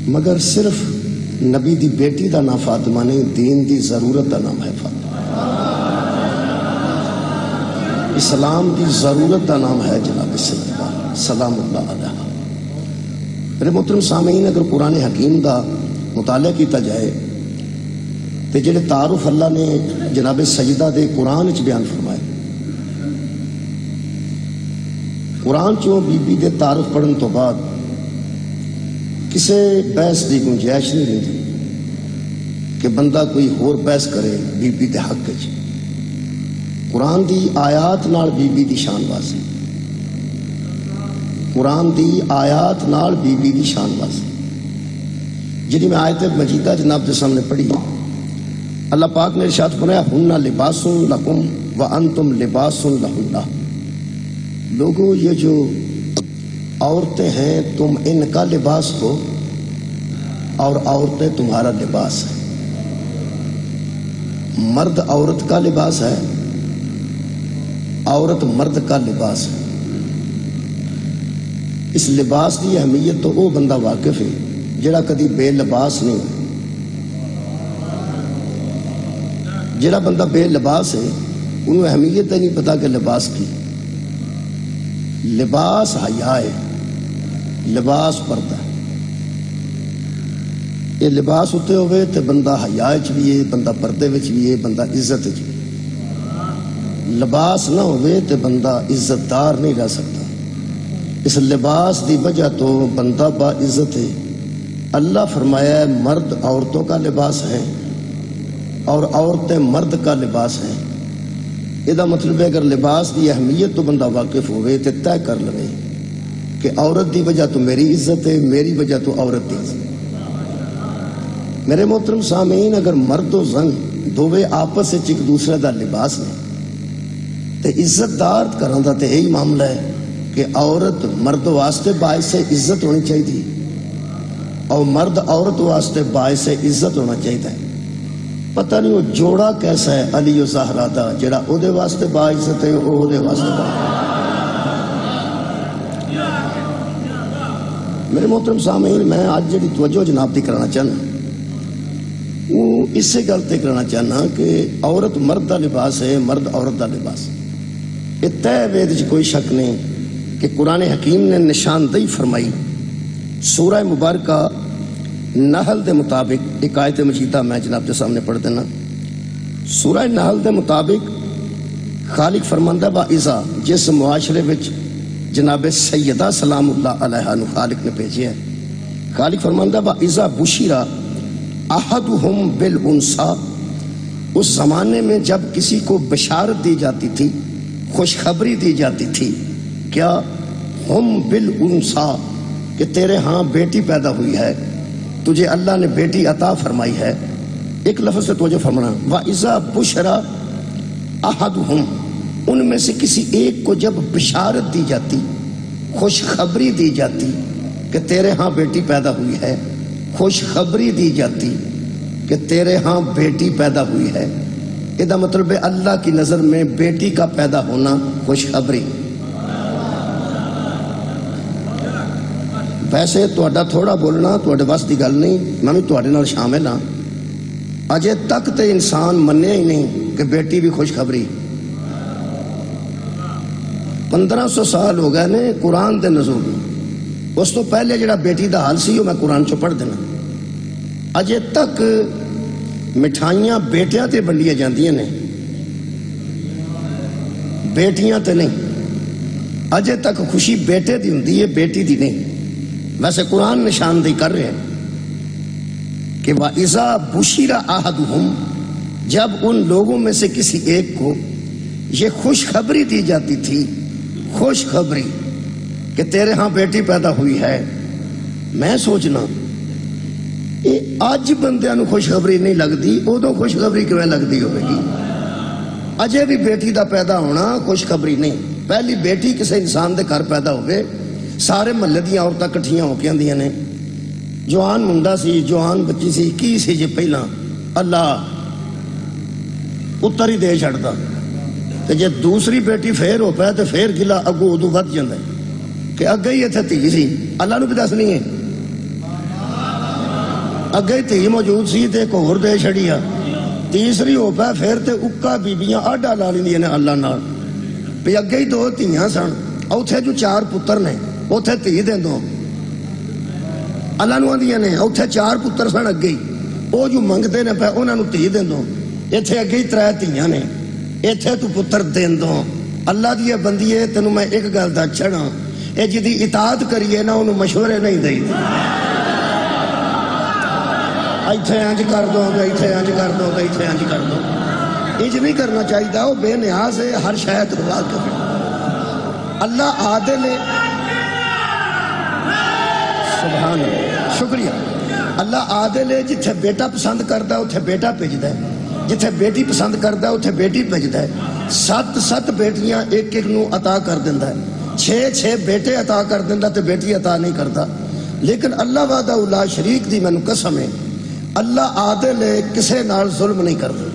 مگر صرف نبی دی بیٹی دا نام فاطمہ نہیں، دین دی ضرورت دا نام ہے فاطمہ، اسلام دی ضرورت دا نام ہے جناب سیدہ سلام اللہ علیہ۔ میرے محترم سامعین، اگر قرآن حکیم دا مطالعہ کیتا جائے تو جڑے تعارف اللہ نے جناب سجدہ دے قرآن چ بیان فرمائے، قرآن چوں بی بی دے تعارف پڑھن تو بعد کسے بحث دی گنجائش نہیں رہتی کہ بندہ کوئی اور بحث کرے بی بی دے حق وچ۔ قرآن دی آیات نال بی بی دی شان واضح، قرآن دی آیات نال بی بی دی شان واضح، جنہی میں آیت مجیدہ جناب کے سامنے پڑھی۔ اللہ پاک نے ارشاد فرمایا ہن لباس لکم وانتم لباس لہن۔ لوگوں، یہ جو عورتیں ہیں تم ان کا لباس ہو اور عورتیں تمہارا لباس ہے۔ مرد عورت کا لباس ہے، عورت مرد کا لباس ہے۔ اس لباس کی اہمیت تو وہ بندہ واقف ہے جڑا کدی بے لباس نہیں۔ جڑا بندہ بے لباس ہے انہوں اہمیت ہی نہیں پتا کہ لباس کی۔ لباس حیا ہے، لباس پردہ ہے۔ یہ لباس اتنے ہوئے تو بندہ حیا وچ بھی ہے، بندہ پردے وچ بھی ہے، بندہ عزت وچ بھی ہے۔ لباس نہ ہوئے تو بندہ عزت دار نہیں رہ سکتا۔ اس لباس دی وجہ تو بندہ با عزت ہے۔ اللہ فرمایا ہے مرد عورتوں کا لباس ہے اور عورتیں مرد کا لباس ہیں۔ یہ مطلب ہے اگر لباس دی اہمیت تو بندہ واقف ہوئے تو طے کر لے کہ عورت دی وجہ تو میری عزت ہے، میری وجہ تو عورت دی عزت۔ میرے محترم سامعین، اگر مرد و زن دووے آپس سے ایک دوسرے دا لباس نے تو عزت دار کرن دا تے یہی معاملہ ہے کہ عورت مرد واسطے باعث سے عزت ہونی چاہیے اور مرد عورت واسطے باعث سے عزت ہونا چاہیے۔ پتہ نہیں وہ جوڑا کیسا ہے علی و زہرا دا، جڑا او دے واسطے باعزت ہے او دے واسطے باعزت۔ میرے محترم سامعین، میں آج جڑی توجہ جناب دی کرنا چاہنا وہ اس سے گلتے کرنا چاہنا کہ عورت مرد دا لباس ہے، مرد عورت دا لباس۔ یہ طے وید وچ کوئی شک نہیں کہ قرآن حکیم نے نشاندہی فرمائی۔ سورہ مبارکہ نحل دے مطابق ایک آیت مجیدہ میں جناب کے سامنے پڑھ دینا۔ سورہ نحل دے مطابق خالق فرماندہ با اذا، جس معاشرے وچ جناب سیدہ سلام اللہ علیہ نو خالق نے بھیجے ہے، خالق فرماندہ با اذا بشیرا احدہم بالانثی، اس زمانے میں جب کسی کو بشارت دی جاتی تھی، خوشخبری دی جاتی تھی، کیا ہم بالانثی، کہ تیرے ہاں بیٹی پیدا ہوئی ہے، تجھے اللہ نے بیٹی عطا فرمائی ہے۔ ایک لفظ سے توجہ فرمانا، وَإِذَا بُشِرَ أَحَدُهُمْ، ان میں سے کسی ایک کو جب بشارت دی جاتی، خوشخبری دی جاتی کہ تیرے ہاں بیٹی پیدا ہوئی ہے، خوشخبری دی جاتی کہ تیرے ہاں بیٹی پیدا ہوئی ہے، یہ مطلب ہے اللہ کی نظر میں بیٹی کا پیدا ہونا خوشخبری۔ ویسے تہاڈا تھوڑا بولنا تہاڈے بس دی گل نہیں، میں بھی تہاڈے نال شامل ہاں۔ اجے تک تے انسان منیا ہی نہیں کہ بیٹی بھی خوشخبری۔ 1500 سال ہو گئے نے قرآن دے نزول میں، اس تو پہلے جڑا بیٹی دا حال سی وہ میں قرآن چوں پڑھ دینا۔ اجے تک مٹھائیاں بیٹیاں تے بنڈیاں جاندیاں نے، بیٹیاں تے نہیں۔ اجے تک خوشی بیٹے دی ہوندی ہے، بیٹی دی نہیں۔ ویسے قرآن نشاندہی کر رہے ہیں کہ وَإِذَا بُشِرَ أَحَدُهُمْ، جب ان لوگوں میں سے کسی ایک کو یہ خوشخبری دی جاتی تھی، خوشخبری کہ تیرے ہاں بیٹی پیدا ہوئی ہے۔ میں سوچنا یہ آج بندیاں نو خوشخبری نہیں لگتی، ادو خوشخبری کیوں لگتی ہوئے گی؟ اجے بھی بیٹی دا پیدا ہونا خوشخبری نہیں۔ پہلی بیٹی کسی انسان دے گھر پیدا ہوئے، سارے محلے دیاں عورتاں کٹھیاں ہو کے آندیاں نے، جوان منڈا سی، جوان بچی سی، کی سی جی پہلا اللہ اتر ہی دے چھڑتا، تے جے دوسری بیٹی پھر ہو پائے تو پھر گلا اگو ادو ود جاندے کہ اگے ہی اتنے دھی سی، اللہ نو بھی دس نہیں ہے۔ اگے تھی موجود سی تے ایک اور دے چھڑی آ تیسری ہو پا پھر تے اکا بیبیاں آڈا لا لیندیاں نے اللہ نال بھی اگے ہی 2 دھیاں سن اوتھے جو 4 پتر نے اوتھے دھی دے دو اللہ نو آندیاں نے اوتھے 4 پتر سن اگے ہی او جو منگدے نے پے انہاں نو دھی دے دو ایتھے اگے ہی 3 دھیاں نے ایتھے تو پتر دین دو اللہ دی بندیے تینوں میں ایک گل دا چھڑا اے جدی اطاعت کریے نا انہوں مشورے نہیں دئی ایتھے انج کر دو ایتھے انج کر دو ایتھے انج کر دو انج نہیں کرنا چاہیے وہ بے نیاز ہے ہر شاید دعا کرے اللہ عادل ہے سبحان اللہ شکریہ اللہ عادل ہے جتھے بیٹا پسند کرتا ہے اتھے بیٹا بھیجدا ہے جتھے بیٹی پسند کرتا ہے اتھے بیٹی بھیجدا ہے 7 بیٹیاں ایک نو عطا کر دیندا ہے 6 بیٹے عطا کر دیندا تے بیٹی عطا نہیں کرتا لیکن اللہ وحدہ لا شریک دی مینوں قسم ہے اللہ عادل ہے کسے نال ظلم نہیں کرتا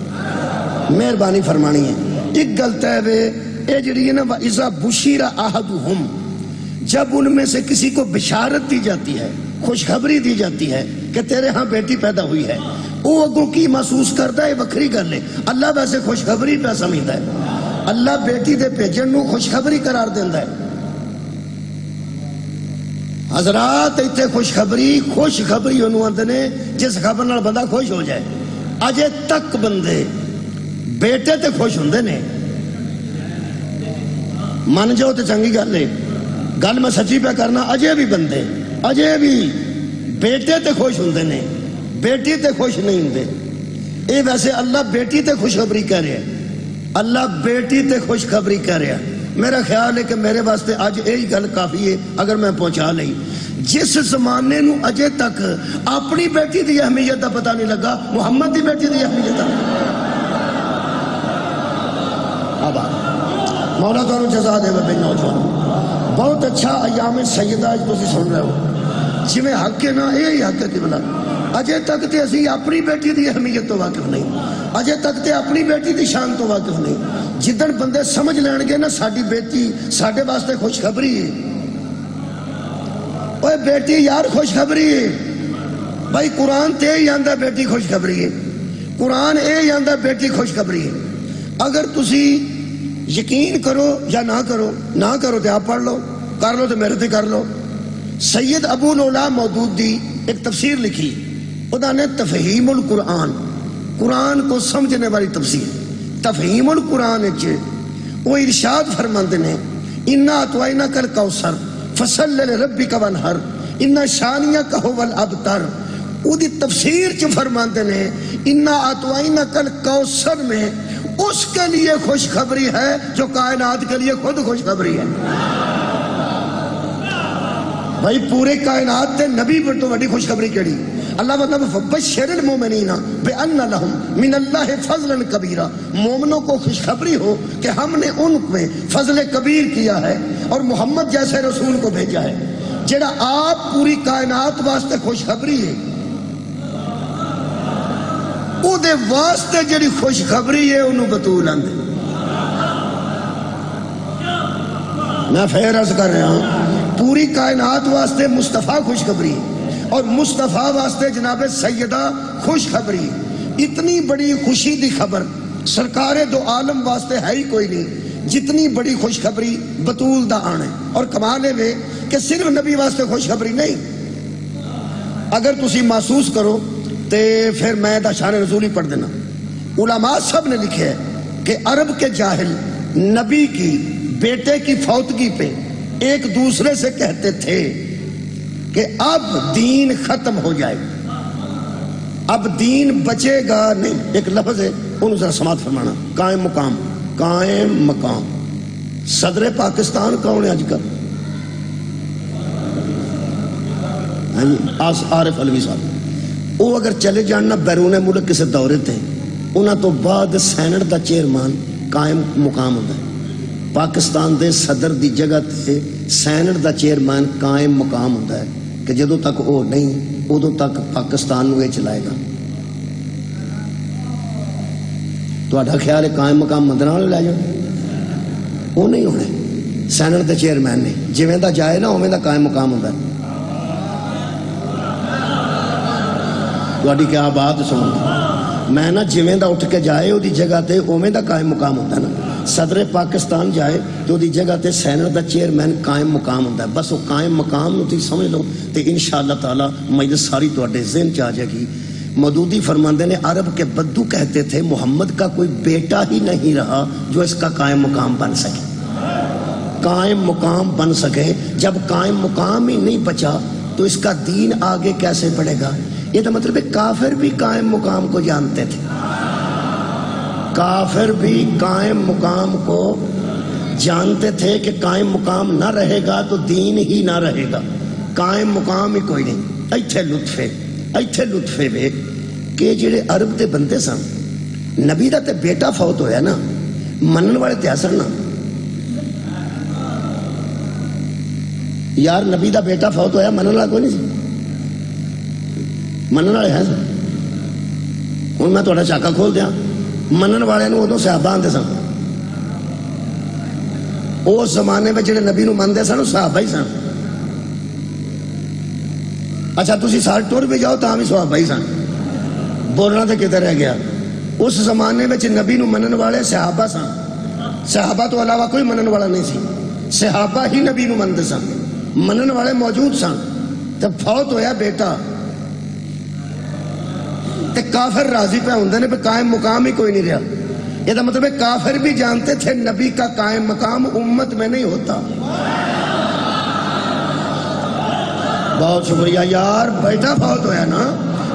مہربانی فرمانی ہے ایک گل طے وے اے جڑی ہے نا وَإِذَا بُشِّرَ أَحَدُهُمْ جب ان میں سے کسی کو بشارت دی جاتی ہے خوشخبری دی جاتی ہے کہ تیرے ہاں بیٹی پیدا ہوئی ہے وہ اگوں کی محسوس کرتا ہے وکری گل ہے اللہ ویسے خوشخبری پہ سمجھتا ہے اللہ بیٹی دے بھیجن نو خوشخبری قرار دیندا ہے حضرات ایتھے خوشخبری انہوں آندے نے جس خبر نال بندہ خوش ہو جائے اجے تک بندے بیٹے تے خوش ہوندے نے من جاؤ تے چنگی گل ہے گل میں سچی پہ کرنا اجے بھی بندے اجے بھی بیٹے تے خوش ہوندے نے بیٹی تے خوش نہیں ہوندے اے ویسے اللہ بیٹی تے خوشخبری کہہ رہے ہیں اللہ بیٹی تے خوشخبری کہہ رہے ہیں میرا خیال ہے کہ میرے واسطے آج یہی گل کافی ہے اگر میں پہنچا لئی جس زمانے نو اجے تک اپنی بیٹی دی اہمیت دا پتہ نہیں لگا محمد دی بیٹی دی اہمیت دا مولا تو جزا دے بے نوجوان بہت اچھا ایام سیدہ جو تسی سن رہے ہو جی میں حق ہے نا یہی حق ہے قبلہ اجے تک تے اسی اپنی بیٹی دی اہمیت تو واقف نہیں اجے تک تے اپنی بیٹی دی شان تو واقف نہیں جدن بندے سمجھ لین گے نا ساڈی بیٹی ساڈے واسطے خوشخبری ہے اوے بیٹی یار خوشخبری ہے بھائی قرآن تے ہی آندا بیٹی خوشخبری ہے قرآن اے آندا بیٹی خوشخبری ہے اگر تسی یقین کرو یا نہ کرو تے آپ پڑھ لو کر لو تے میرے تے کر لو سید ابو العلا مودود دی ایک تفسیر لکھی انہوں نے تفہیم القرآن قرآن کو سمجھنے والی تفسیر تفہیم القرآن وہ ارشاد فرماندے نے اِنَّا أَطْوَيْنَكَ الْكَوْثَرَ فَصَلِّ لِرَبِّكَ وَانْحَرْ اِنَّا شَانِيَكَ هُوَ الْأَبْتَرُ وہ دی تفسیر چ فرماندے نے اِنَّا أَطْوَيْنَكَ الْكَوْثَرَ میں اس کے لیے خوشخبری ہے جو کائنات کے لیے خود خوشخبری ہے بھائی پورے کائنات تے نبی پر تو بڑی خوشخبری کیڑی اللہ مطلب فبشر المومنین بان لہم من اللہ فضلا کبیرا مومنوں کو خوشخبری ہو کہ ہم نے ان میں فضل کبیر کیا ہے اور محمد جیسے رسول کو بھیجا ہے جڑا آپ پوری کائنات واسطے خوشخبری ہے او دے واسطے جڑی خوشخبری ہے انہوں بطول آندے میں پھر عرض کر رہا ہوں پوری کائنات واسطے مصطفیٰ خوشخبری اور مصطفیٰ واسطے جناب سیدہ خوشخبری اتنی بڑی خوشی دی خبر سرکار دو عالم واسطے ہے ہی کوئی نہیں جتنی بڑی خوشخبری بطول دا آنے اور کمالے میں کہ صرف نبی واسطے خوشخبری نہیں اگر تسی محسوس کرو تے پھر میں دا شان نزولی پڑھ دینا علماء سب نے لکھے ہے کہ عرب کے جاہل نبی کی بیٹے کی فوتگی پہ ایک دوسرے سے کہتے تھے کہ اب دین ختم ہو جائے اب دین بچے گا نہیں ایک لفظ ہے انہوں ذرا سماعت فرمانا قائم مقام صدر پاکستان کون ہے آج کل عارف علوی صاحب وہ اگر چلے جاننا بیرون ملک کسی دورے تھے انہوں تو بعد سینٹ دا چیئرمین قائم مقام ہوتا ہے پاکستان دے صدر دی جگہ تے سینٹ دا چیئرمین قائم مقام ہوتا ہے کہ جدو تک وہ نہیں ادو تک پاکستان نو یہ چلائے گا تو خیال ہے قائم مقام مندرہ والے لے جاؤ وہ نہیں ہونے سینٹ دے چیئرمین نے جویں دا جائے نا اویں دا قائم مقام ہوتا ہے تھوڑی کیا بات سن میں نا جویں دا اٹھ کے جائے وہ دی جگہ تے اوویں دا قائم مقام ہوتا ہے نا صدر پاکستان جائے تو دی جگہ تے سینٹ دا چیئرمین قائم مقام ہوتا ہے بس وہ قائم مقام نو تھی سمجھ لو تے انشاءاللہ تعالی مجلس ساری تواڈے ذہن چ آ جائے گی مودودی فرماندے نے عرب کے بدو کہتے تھے محمد کا کوئی بیٹا ہی نہیں رہا جو اس کا قائم مقام بن سکے قائم مقام بن سکے جب قائم مقام ہی نہیں بچا تو اس کا دین آگے کیسے بڑھے گا یہ تو مطلب ہے کافر بھی قائم مقام کو جانتے تھے کافر بھی قائم مقام کو جانتے تھے کہ قائم مقام نہ رہے گا تو دین ہی نہ رہے گا قائم مقام ہی کوئی نہیں ایتھے لطفے وے کہ جڑے عرب دے بندے سن نبی دا تے بیٹا فوت ہویا نا منن والے تے اثر نا یار نبی دا بیٹا فوت ہویا منن والا کوئی نہیں سی منن والے ہیں ہن میں تہاڈا چاکا کھول دیاں منن والے نو ادوں صحابہ آندے سن اس زمانے میں جڑے نبی نو مندے سن صحابہ ہی سن اچھا تسی سال ٹر بھی جاؤ تاں بھی صحابہ ہی سن بولنا تے کدھر رہ گیا اس زمانے میں نبی نو منن والے صحابہ سن صحابہ تو علاوہ کوئی منن والا نہیں سی صحابہ ہی نبی نو مندے سن منن والے موجود سن جب فوت ہویا بیٹا تے کافر راضی پہ ہوندے نے پہ قائم مقام ہی کوئی نہیں رہا یہ تو مطلب ہے کافر بھی جانتے تھے نبی کا قائم مقام امت میں نہیں ہوتا بہت شکریہ یار بیٹا فوت ہویا نا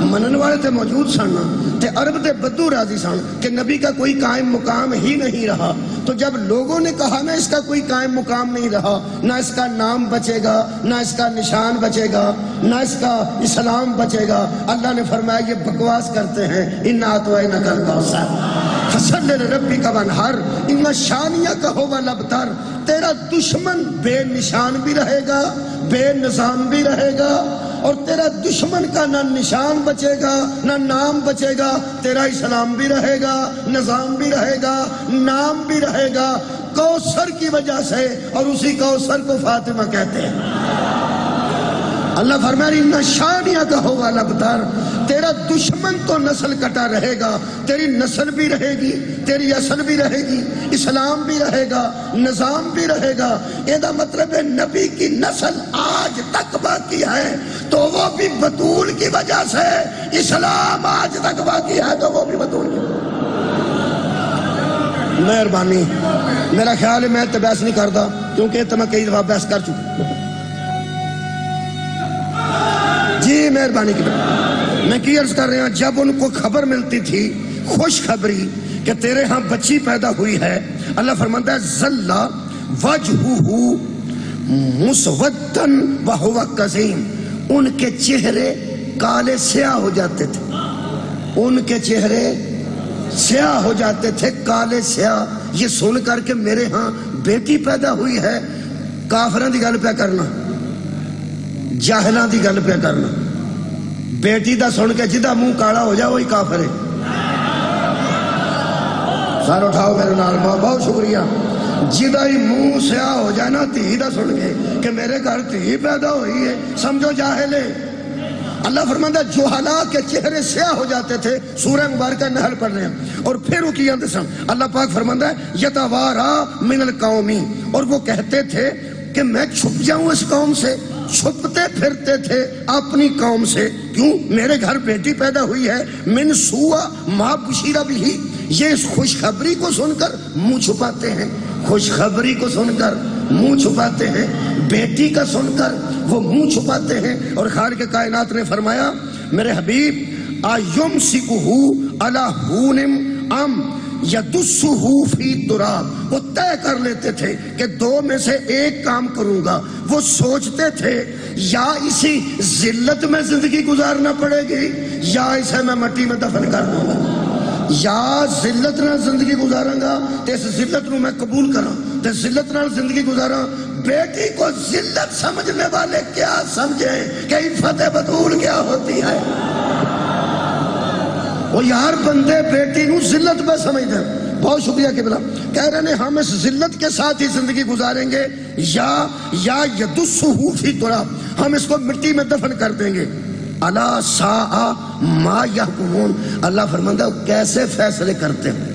منن والے تے موجود سن تے عرب تے بدو راضی سن کہ نبی کا کوئی قائم مقام ہی نہیں رہا تو جب لوگوں نے کہا نا اس کا کوئی قائم مقام نہیں رہا نہ اس کا نام بچے گا نہ اس کا نشان بچے گا نہ اس کا اسلام بچے گا اللہ نے فرمایا یہ بکواس کرتے ہیں اِنَّا أَعْطَيْنَاكَ الْكَوْثَرَ فَصَلِّ لِرَبِّكَ وَانْحَرْ إِنَّ شَانِئَكَ هُوَ الْأَبْتَرُ تیرا دشمن بے نشان بھی رہے گا بے نظام بھی رہے گا اور تیرا دشمن کا نہ نشان بچے گا نہ نام بچے گا تیرا اسلام بھی رہے گا نظام بھی رہے گا نام بھی رہے گا کوثر کی وجہ سے اور اسی کوثر کو فاطمہ کہتے ہیں اللہ فرمایا اِنَّ شَانِئَكَ هُوَ الْأَبْتَرُ تیرا دشمن تو نسل کٹا رہے گا تیری نسل بھی رہے گی تیری اصل بھی رہے گی اسلام بھی رہے گا نظام بھی رہے گا یہ مطلب ہے نبی کی نسل آج تک باقی ہے تو وہ بھی بطول کی وجہ سے اسلام آج تک باقی ہے تو وہ بھی بطول کی مہربانی میرا خیال ہے میں بحث نہیں کرتا کیونکہ تو میں کئی دفعہ بحث کر چکا جی مہربانی کی میں کی عرض کر رہے ہیں جب ان کو خبر ملتی تھی خوشخبری کہ تیرے ہاں بچی پیدا ہوئی ہے اللہ فرماتا ہے ظَلَّ وَجْهُهُ مُسْوَدًّا وَهُوَ كَظِيمٌ ان کے چہرے کالے سیاہ ہو جاتے تھے ان کے چہرے سیاہ ہو جاتے تھے کالے سیاہ یہ سن کر کے میرے ہاں بیٹی پیدا ہوئی ہے کافران دی گل پہ کرنا جاہلان دی گل پہ کرنا بیٹی دا سن کے جدہ منہ کالا ہو جائے وہی کافر ہے سار اٹھاؤ میرے نال بہت شکریہ جدہ ہی منہ سیاہ ہو جائے نا تھی دا سن کے کہ میرے گھر تھی پیدا ہوئی ہے سمجھو جاہل ہے اللہ فرماتا ہے جوہلا کے چہرے سیاہ ہو جاتے تھے سورہ مبارکہ نحل پڑھ رہے ہیں اور پھر وہ کیا سن اللہ پاک فرماتا ہے یتوارا من القومی اور وہ کہتے تھے کہ میں چھپ جاؤں اس قوم سے چھپتے پھرتے تھے اپنی قوم سے کیوں میرے گھر بیٹی پیدا ہوئی ہے من سوء ما بشیر بھی یہ اس خوشخبری کو سن کر منہ چھپاتے ہیں خوشخبری کو سن کر منہ چھپاتے ہیں بیٹی کا سن کر وہ منہ چھپاتے ہیں اور خالق کائنات نے فرمایا میرے حبیب ایمسکہ علی ہون ام یدسہ فی تراب وہ طے کر لیتے تھے کہ دو میں سے ایک کام کروں گا وہ سوچتے تھے یا اسی ذلت میں زندگی گزارنا پڑے گی یا اسے میں مٹی میں دفن کر دوں گا یا ذلت نہ زندگی گزاراں گا تو اس ذلت نو میں قبول کراں تو ذلت نہ زندگی گزاراں بیٹی کو ذلت سمجھنے والے کیا سمجھیں کہ عفت بطول کیا ہوتی ہے وہ یار بندے بیٹی نو ذلت میں سمجھ دیں بہت شکریہ قبلہ کہہ رہے ہیں ہم اس ذلت کے ساتھ ہی زندگی گزاریں گے یا یدسہ فی تراب ہم اس کو مٹی میں دفن کر دیں گے الا ساء ما یحکمون، اللہ فرماتا ہے کیسے فیصلے کرتے ہو،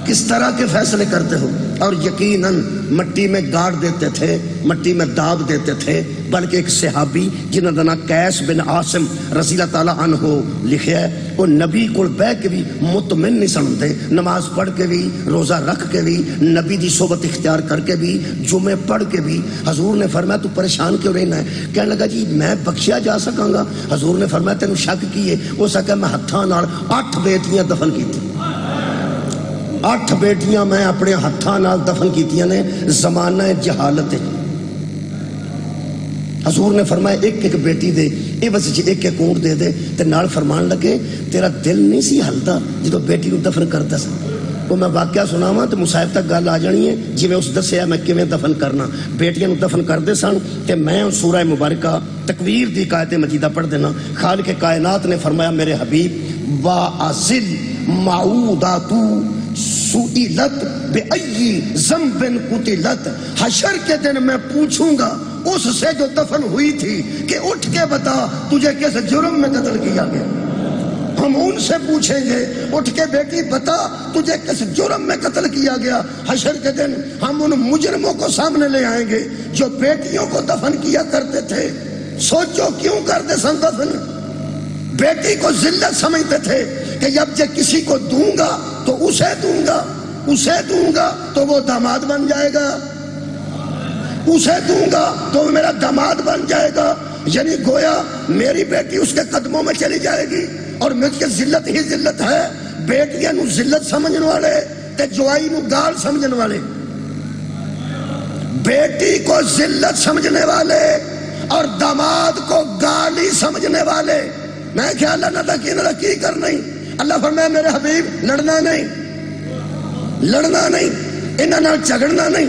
کس طرح کے فیصلے کرتے ہو۔ اور یقیناً مٹی میں گاڑ دیتے تھے، مٹی میں داب دیتے تھے، بلکہ ایک صحابی جنہ دا نام قیس بن عاصم رضی اللہ تعالیٰ عنہ لکھیا ہے، وہ نبی کو بہ کے بھی مطمئن نہیں سنتے، نماز پڑھ کے بھی، روزہ رکھ کے بھی، نبی دی صحبت اختیار کر کے بھی، جمعے پڑھ کے بھی۔ حضور نے فرمایا تو پریشان کیوں رہنا ہے؟ کہنے لگا جی میں بخشیا جا سکاں گا؟ حضور نے فرمایا تینوں شک کی ہے؟ ہو سکا میں ہتھاں نال 8 بیٹیاں دفن کیتی، 8 بیٹیاں میں اپنے ہتھاں نال دفن کیتیاں نے زمانہ جہالت۔ حضور نے فرمایا ایک ایک بیٹی دے عوض وچ ایک ایک اونٹ دے دے، تے نال فرمان لگے تیرا دل نہیں سی ہلدا جدوں بیٹی نو دفن کردا سی؟ وہ میں واقعہ سناواں تے مصاحب تک گل آ جانی ہے، جویں اس دسیا میں کیویں دفن کرنا۔ بیٹیاں نو دفن کردے سن تے میں سورہ مبارکہ تکویر دی آیت مجیدہ پڑھ دینا۔ خالق کائنات نے فرمایا میرے حبیب واعزل معودات سئلت بأئی ذنب قتلت، حشر کے دن میں پوچھوں گا اس سے جو دفن ہوئی تھی کہ اٹھ کے بتا تجھے کس جرم میں قتل کیا گیا۔ ہم ان سے پوچھیں گے اٹھ کے بیٹی بتا تجھے کس جرم میں قتل کیا گیا۔ حشر کے دن ہم ان مجرموں کو سامنے لے آئیں گے جو بیٹیوں کو دفن کیا کرتے تھے۔ سوچو کیوں کرتے سن دفن؟ بیٹی کو ذلت سمجھتے تھے کہ جب جب کسی کو دوں گا تو اسے دوں گا، اسے دوں گا تو وہ داماد بن جائے گا، اسے دوں گا تو میرا داماد بن جائے گا، یعنی گویا میری بیٹی اس کے قدموں میں چلی جائے گی۔ اور مجھ کے ذلت ہی ذلت ہے۔ بیٹیاں نو ذلت سمجھنے والے تے جوائی نو گال سمجھنے والے، بیٹی کو ذلت سمجھنے والے اور داماد کو گالی سمجھنے والے۔ میں خیال اللہ کی کرنا ہی، اللہ فرمایا میرے حبیب لڑنا نہیں، لڑنا نہیں، انہاں نال جھگڑنا نہیں،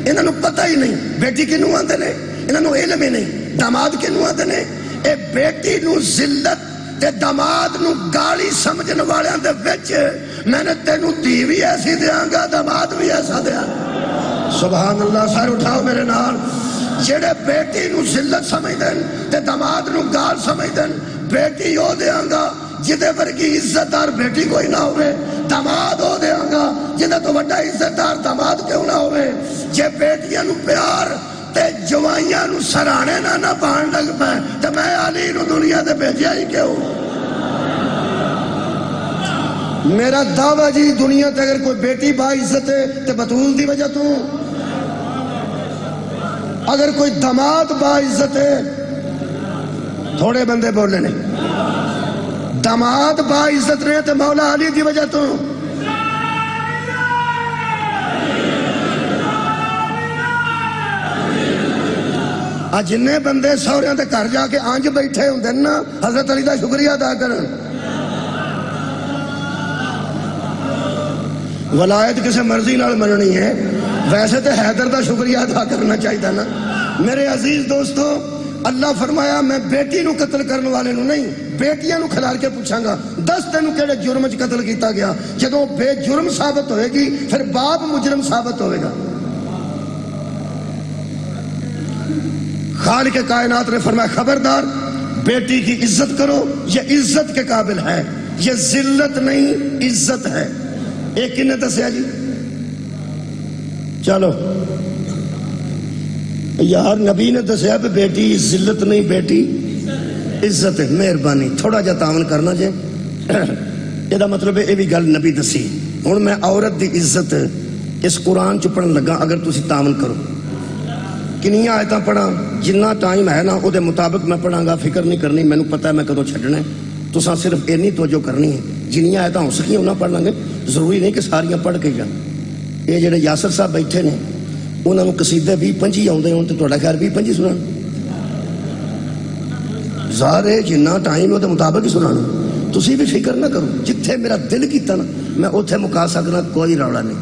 انہاں نو پتہ ہی نہیں بیٹی کنوں آندے نے، انہاں نو علم ہی نہیں داماد کنوں آندے نے۔ اے بیٹی نو ذلت تے داماد نو گالی سمجھن والیاں دے وچ میں نے تینوں دھی بھی ایسی دیاں گا، داماد بھی ایسا دیاں گا۔ سبحان اللہ، سر اٹھاؤ میرے نال۔ جڑے بیٹی نو ذلت سمجھدن تے داماد نو گال سمجھدن، بیٹی ہو دیاں گا جدے ورگی عزت دار بیٹی کوئی نہ ہوئے، داماد ہو دیاں گا جدے تو بڑا عزت دار داماد کیوں نہ ہوئے۔ جے بیٹیاں نو پیار تے جوائیاں نو سرانے نہ پان لگ پائے تے میں علی نو دنیا دے بھیجیا ہی کیوں؟ میرا دعویٰ جی دنیا تے اگر کوئی بیٹی با عزت ہے تے بطول دی وجہ تو، اگر کوئی داماد با عزت ہے، تھوڑے بندے بولے نہیں، داماد با عزت رہے تے مولا علی دی وجہ تو۔ آج جنہیں بندے سوریاں تے گھر جا کے آنج بیٹھے ہوندے نا حضرت علی دا شکریہ ادا کرن۔ ولایت کسے مرضی نال مننی ہے، ویسے تے حیدر دا شکریہ ادا کرنا چاہیے نا۔ میرے عزیز دوستو، اللہ فرمایا میں بیٹی نو قتل کرنے والے نو نہیں، بیٹیاں نو کھلار کے پوچھاں گا 10 تینوں کیڑے جرم وچ قتل کیتا گیا۔ جدوں بے جرم ثابت ہوئے گی پھر باپ مجرم ثابت ہوئے گا۔ خالق کائنات نے فرمایا خبردار بیٹی کی عزت کرو، یہ عزت کے قابل ہے، یہ ذلت نہیں عزت ہے۔ ایک کنے دسیا جی؟ چلو یار نبی نے دسیا پہ بیٹی ذلت نہیں بیٹی عزت ہے۔ مہربانی تھوڑا جا تعاون کرنا جے، یہ مطلب ہے یہ بھی گل نبی دسی۔ ہوں میں عورت دی عزت اس قرآن چ پڑھن لگا، اگر تسی تعاون کرو کنیاں آیتاں پڑھاں جنہ ٹائم ہے نا وہ دے مطابق میں پڑھاں گا، فکر نہیں کرنی، میں نے پتہ ہے میں کدوں چھڈنا ہے، تساں صرف اینی توجہ کرنی ہے۔ جنیاں آیتاں ہو سکیں انہاں پڑھ لیں گے، ضروری نہیں کہ ساریاں پڑھ کے جان۔ یہ جڑے یاسر صاحب بیٹھے نے انہوں نے قصیدے 20-25 آؤندے ہون تے تہاڈا خیال 20-25 سنان؟ ظاہر ہے جنہ ٹائم وہ دے مطابق ہی سنانا۔ تسی بھی فکر نہ کرو، جتھے میرا دل کیتا نا میں اوتھے مکا سکنا، کوئی رولا نہیں،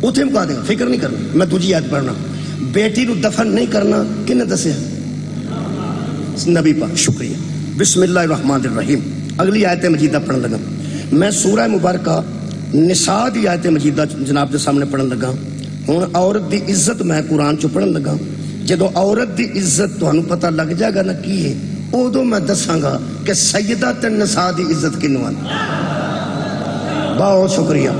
اوتھے مکا دیں، فکر نہیں کرنا۔ میں دوجی آیت پڑھنا، بیٹی نو دفن نہیں کرنا کنے دسیا؟ نبی پاک۔ شکریہ۔ بسم اللہ الرحمن الرحیم۔ اگلی آیت مجیدہ پڑھن لگا، میں سورہ مبارکہ نساء دی آیت مجیدہ جناب دے سامنے پڑھن لگا۔ ہوں عورت دی عزت میں قرآن چ پڑھن لگا۔ جدو عورت دی عزت تمہیں پتہ لگ جائے گا نا کی ہے، ادو میں دساگا کہ سیدات النساء دی عزت کنوں آندی۔ بہت شکریہ۔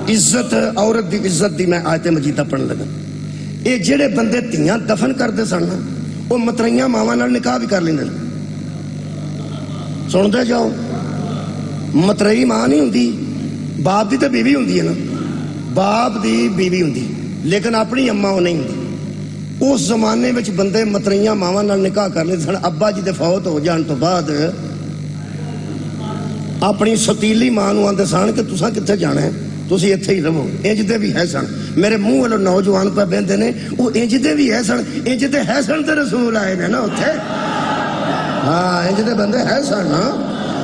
عزت عورت دی عزت دی میں آیت مجیدہ پڑھن لگا۔ اے جڑے بندے تیاں دفن کرتے سن وہ متریاں ماواں نال نکاح بھی کر لیندے۔ سنتے جاؤ، مترئی ماں نہیں ہوندی، باپ دی تے بیوی ہوندی ہے نا، باپ دی بیوی ہوندی لیکن اپنی اما وہ نہیں ہوندی۔ اس زمانے وچ بندے متریاں ماواں نال نکاح کر لیندے سن۔ ابا جی دے فوت ہو جان تو بعد اپنی ستیلی ماں نوں آندے سن کہ تساں کتھے جانا ہے، تسی ایتھے ہی رہو۔ انج دے بھی ہے سن، میرے منہ والوں نوجوان پہ بہندے نے، وہ انج دے بھی ہے سن، انج دے ہے سن تے رسول آئے نے نا اتھے۔ ہاں انج دے بندے ہے سن نا،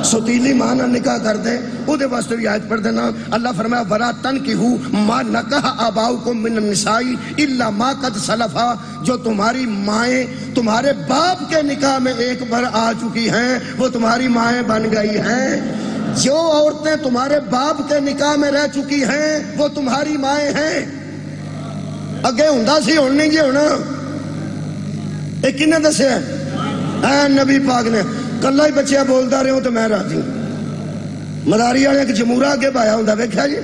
ستیلی ماں نال نکاح کر دے۔ او دے واسطے بھی آیت پڑھ دینا، اللہ فرمایا وَلَا تَنْكِحُوا مَا نَكَحَ آبَاؤُكُم مِّنَ النِّسَاءِ إِلَّا مَا قَدْ سَلَفَ، جو تمہاری مائیں تمہارے باپ کے نکاح میں ایک بار آ چکی ہیں وہ تمہاری مائیں بن گئی ہیں۔ جو عورتیں تمہارے باپ کے نکاح میں رہ چکی ہیں وہ تمہاری مائیں ہیں۔ اگے ہوندا سی ہن نہیں جی ہونا۔ اے کنے دسیا؟ اے نبی پاک نے۔ کلا ہی بچیا بولتا رہے ہو تو میں راضی ہوں۔ مداری والے ایک جمورہ اگے پایا ہوں ویکھیا جی،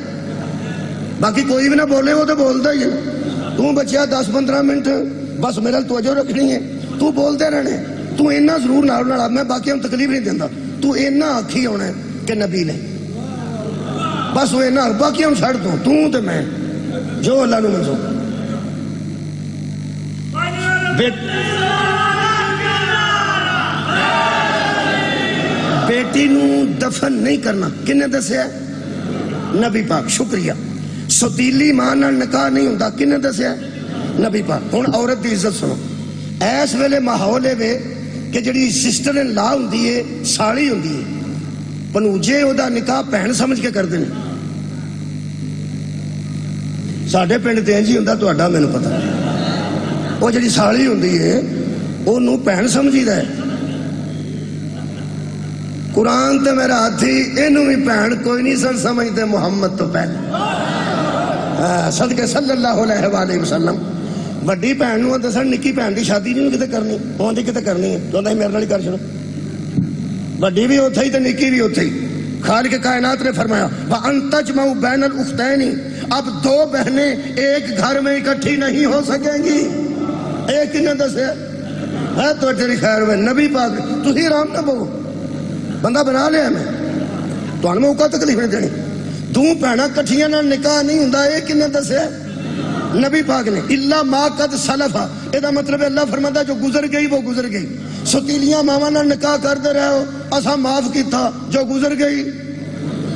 باقی کوئی بھی نہ بولے وہ تو بولتا ہی ہے۔ تو بچیا 10-15 منٹ بس میرے توجہ رکھنی ہے، تو بولتے رہنے، تو اینا ضرور نال میں باقی ہم تکلیف نہیں دینا، تو اینا آکھی ہونا ہے کہ نبی نے بس وہ اینا، باقی ہم چھڑ دوں تو تے میں جو اللہ نو منظور۔ بیٹی نو دفن نہیں کرنا کنے دسیا؟ نبی پاک۔ شکریہ۔ ستیلی ماں نال نکاح نہیں ہوندا کنے دسیا؟ نبی پاک۔ ہن عورت دی عزت سنو، ایس ویلے ماحول ہے کہ جڑی سسٹر ان لا ہوندی ہے، ساڑی ہوندی ہے، پنوجے او دا نکاح بہن سمجھ کے کردے نے۔ ساڈے پنڈ تے انج ہی ہوندا، تہاڈا مینوں پتہ۔ او جڑی ساڑی ہوندی ہے اونوں بہن سمجھیدا ہے۔ قرآن تے میرا ہاتھی اینوں بھی بہن کوئی نہیں سن سمجھتے محمد تو پہلے صدقے صلی اللہ علیہ وآلہ وسلم۔ وڈی بہن نوں آندے سن نکی بہن دی شادی نہیں کتے کرنی، اوندی کتے کرنی ہے، تو آندا میرے نال ہی کر چھڑو۔ وڈی بھی اوتھے ہی تے نکی بھی اوتھے ہی۔ خالق کائنات نے فرمایا وَأَن تَجْمَعُوا بَيْنَ الْأُخْتَيْنِ، اب دو بہنیں ایک گھر میں اکٹھی نہیں ہو سکیں گی۔ ایک نے دسیا ہے تو تیری خیر ہوئے نبی پاک، تسی آرام نہ بہو، بندہ بنا لیا میں تو انہوں موقع تکلیف نہیں دینی۔ دو پہنا کٹھیاں نہ نکاح نہیں ہوندا، ایک کنے دسیا؟ نبی پاک نے۔ الا ما قد سلفا، یہ مطلب اللہ فرماتا جو گزر گئی وہ گزر گئی۔ ستیلیاں ماواں نال نکاح کرتے رہے ہو، اساں معاف کیتا، جو گزر گئی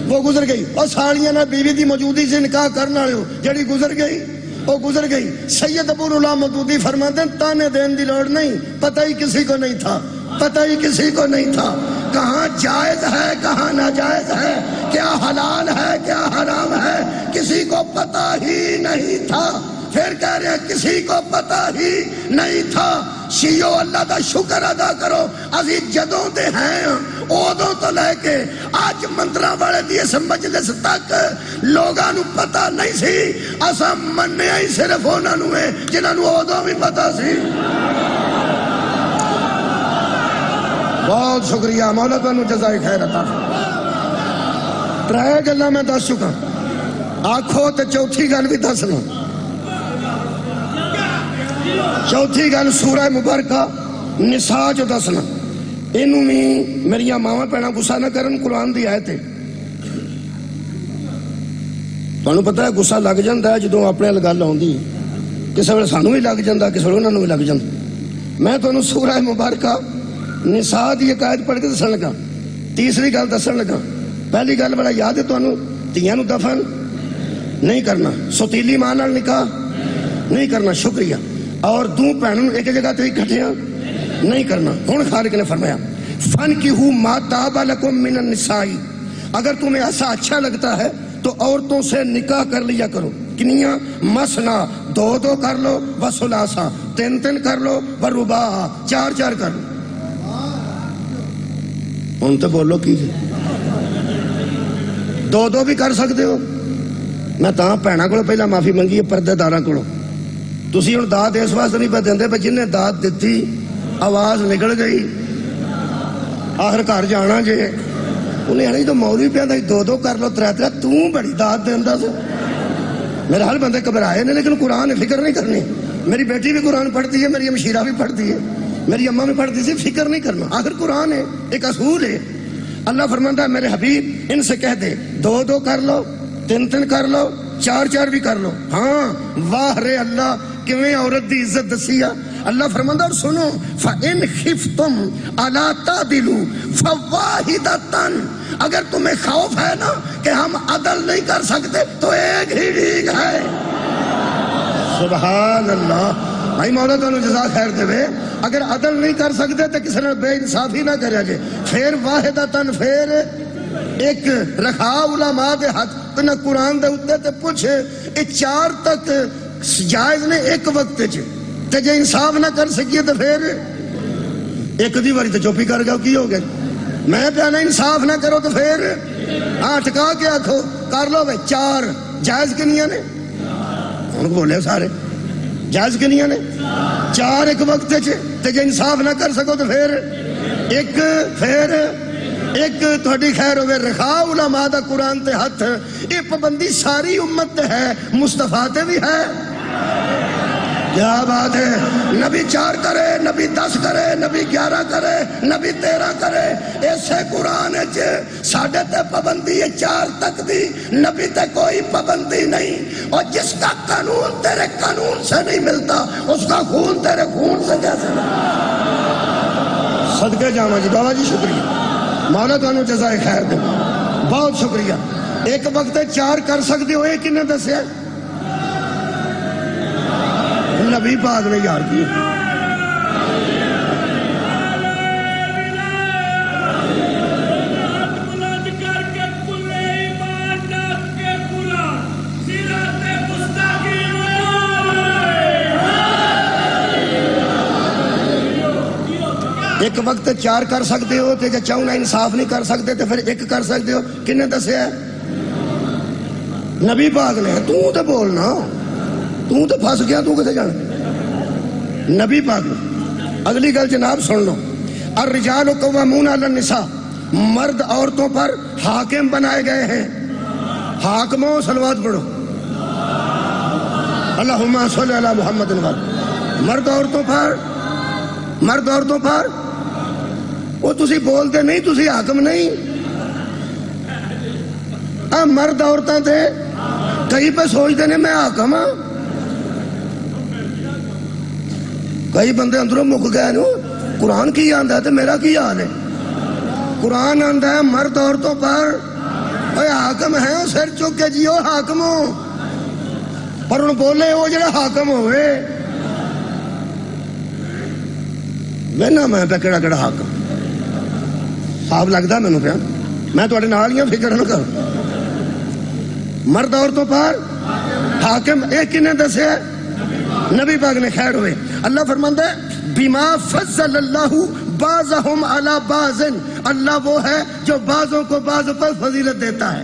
وہ گزر گئی۔ اور سالیاں نال بیوی دی موجودگی سے نکاح کرنے والے ہو، جڑی گزر گئی وہ گزر گئی۔ سید ابو العلا مودودی فرماتے ہیں تانے دین دی لوڑ نہیں، پتہ ہی کسی کو نہیں تھا، پتہ ہی کسی کو نہیں تھا کہاں جائز ہے کہاں ناجائز ہے، کیا حلال ہے کیا حرام ہے، کسی کو پتہ ہی نہیں تھا۔ پھر کہہ رہے ہیں کسی کو پتہ ہی نہیں تھا۔ شیعو اللہ دا شکر ادا کرو، ازی جدوں دے ہیں اودوں تو لے کے آج مندراں والے دی اس مجلس تک لوگاں نو پتہ نہیں سی، اساں منیا ہی صرف انہاں نو ہے جنہاں نو اودوں بھی پتہ سی۔ بہت شکریہ مولا تانوں جزائے خیر عطا فرمائے۔ ترے گلاں میں دس چکا، آکھو تے چوتھی گل بھی دس لوں۔ چوتھی گل سورہ مبارکہ نساء جو دسنا، اینوں بھی میریاں ماواں بھیڑاں غصہ نہ کرن، قرآن دی آیت ہے۔ تانوں پتہ ہے غصہ لگ جاندا ہے جدوں اپنے ال گل آوندی، کسے ویلے سانوں بھی لگ جاندا، کسے ویلے انہاں نوں بھی لگ جاندا۔ میں تانوں سورہ مبارکہ نساء دی ایک آیت پڑھ کے دسن لگا۔ تیسری گل دسن لگا۔ پہلی گل بڑا یاد ہے تانوں، تیاں نوں دفن نہیں کرنا، ستیلی ماں نال نکاح نہیں کرنا، شکریہ، اور دو بہنوں ایک جگہ تے اکٹھیاں نہیں کرنا۔ ہن خالق نے فرمایا فَانْكِحُوا مَا طَابَ لَكُم مِّنَ النِّسَاءِ، اگر تمہیں ایسا اچھا لگتا ہے تو عورتوں سے نکاح کر لیا کرو۔ کنیاں؟ مسنا، دو دو کر لو، وثلاثا، تین تین کر لو، ورباع، چار چار کر لو۔ ہن تو بولو کی دو دو بھی کر سکتے ہو۔ میں تاں بھیناں کولوں پہلا معافی منگی ہے پردے داراں کولوں، تسی ہن داد اس واسطے نہیں پہ دیندے پہ جن نے داد دتی آواز نکل گئی آخر گھر جانا جے انہیں آنا تو مولوی پہ آتا دو دو کر لو ترے ترے توں بڑی داد دینا سے میرے حال بندے گھبرائے نے لیکن قرآن فکر نہیں کرنی میری بیٹی بھی قرآن پڑھتی ہے میری مشیرہ بھی پڑھتی ہے میری اماں بھی پڑھتی تھی فکر نہیں کرنا آخر قرآن ہے ایک اصول ہے اللہ فرماتا ہے میرے حبیب ان سے کہہ دے دو دو کر لو تین تین کر لو چار چار بھی کر لو ہاں واہ رے اللہ کیویں عورت دی عزت دسیا اللہ فرماتا اور سنو فَإِنْ خِفْتُمْ أَلَا تَعْدِلُوا فَوَاحِدَةً اگر تمہیں خوف ہے نا کہ ہم عدل نہیں کر سکتے تو ایک ہی ٹھیک ہے سبحان اللہ بھائی مولا تو جزا خیر دے اگر عدل نہیں کر سکتے تو کسی نے بے انصافی نہ کرے جے پھر واحدتاً پھر ایک رکھا علماء دے حق نہ قرآن دے اتے تے پوچھ اے چار تک جائز نے ایک وقت تے جے انصاف نہ کر سکیے تو پھر ایک دی باری تو چوپی کر گیا کی ہو گئے میں پیانا انصاف نہ کرو تو پھر ہاں ٹکا کے آکھو کر لو بھائی چار جائز کنیاں نے ان کو بولے سارے جائز کنیاں نے چار ایک وقت تے جے انصاف نہ کر سکو تو پھر ایک تھوڑی خیر ہوئے رکھا علماء دا قرآن تے ہاتھ یہ پابندی ساری امت تے ہے مصطفیٰ تے بھی ہے کیا بات ہے نبی 4 کرے نبی 10 کرے نبی 11 کرے نبی 13 کرے ایسے قرآن ساڑھے تے پابندی ہے 4 تک دی نبی تے کوئی پابندی نہیں اور جس کا قانون تیرے قانون سے نہیں ملتا اس کا خون تیرے خون سے کیسے صدقے جامع جی بابا جی شکریہ مولا تو انہوں جزائے خیر دے بہت شکریہ ایک وقت 4 کر سکتے ہو ایک انہیں دسے نبی پاک نے یار کی ایک وقت 4 کر سکتے ہو تو چاہوں انصاف نہیں کر سکتے تو پھر ایک کر سکتے ہو کنے دسے ہے نبی پاک نے تو تے بولنا تو تے پھنس گیا تو کتے جانا نبی پاک نے اگلی گل جناب سن لو الرجال قوامون علی النساء مرد عورتوں پر حاکم بنائے گئے ہیں حاکموں صلوات پڑھو اللہم صلی علی محمد مرد عورتوں پر وہ تسی بولتے نہیں تسی حاکم نہیں مرد عورتیں تھے کئی پہ سوچتے ہیں میں حاکم ہاں کئی بندے اندروں مک گئے نو قرآن کی آندہ ہے تو میرا کی حال ہے قرآن آندہ ہے مرد عورتوں پر اے حاکم ہیں سر چک کے جیو حاکم ہو پر ان بولے وہ جڑا حاکم ہوئے میں پہ کڑا کڑا حاکم صاحب لگتا میں پیا میں تھوڑے نالیاں فکر نہ کروں مرد عورتوں پر حاکم ایک کنے دسے نبی پاک نے خیر ہوئے اللہ فرماتا ہے بما فضل اللہ بعضهم علی بعض اللہ وہ ہے جو بعضوں کو بعض پر فضیلت دیتا ہے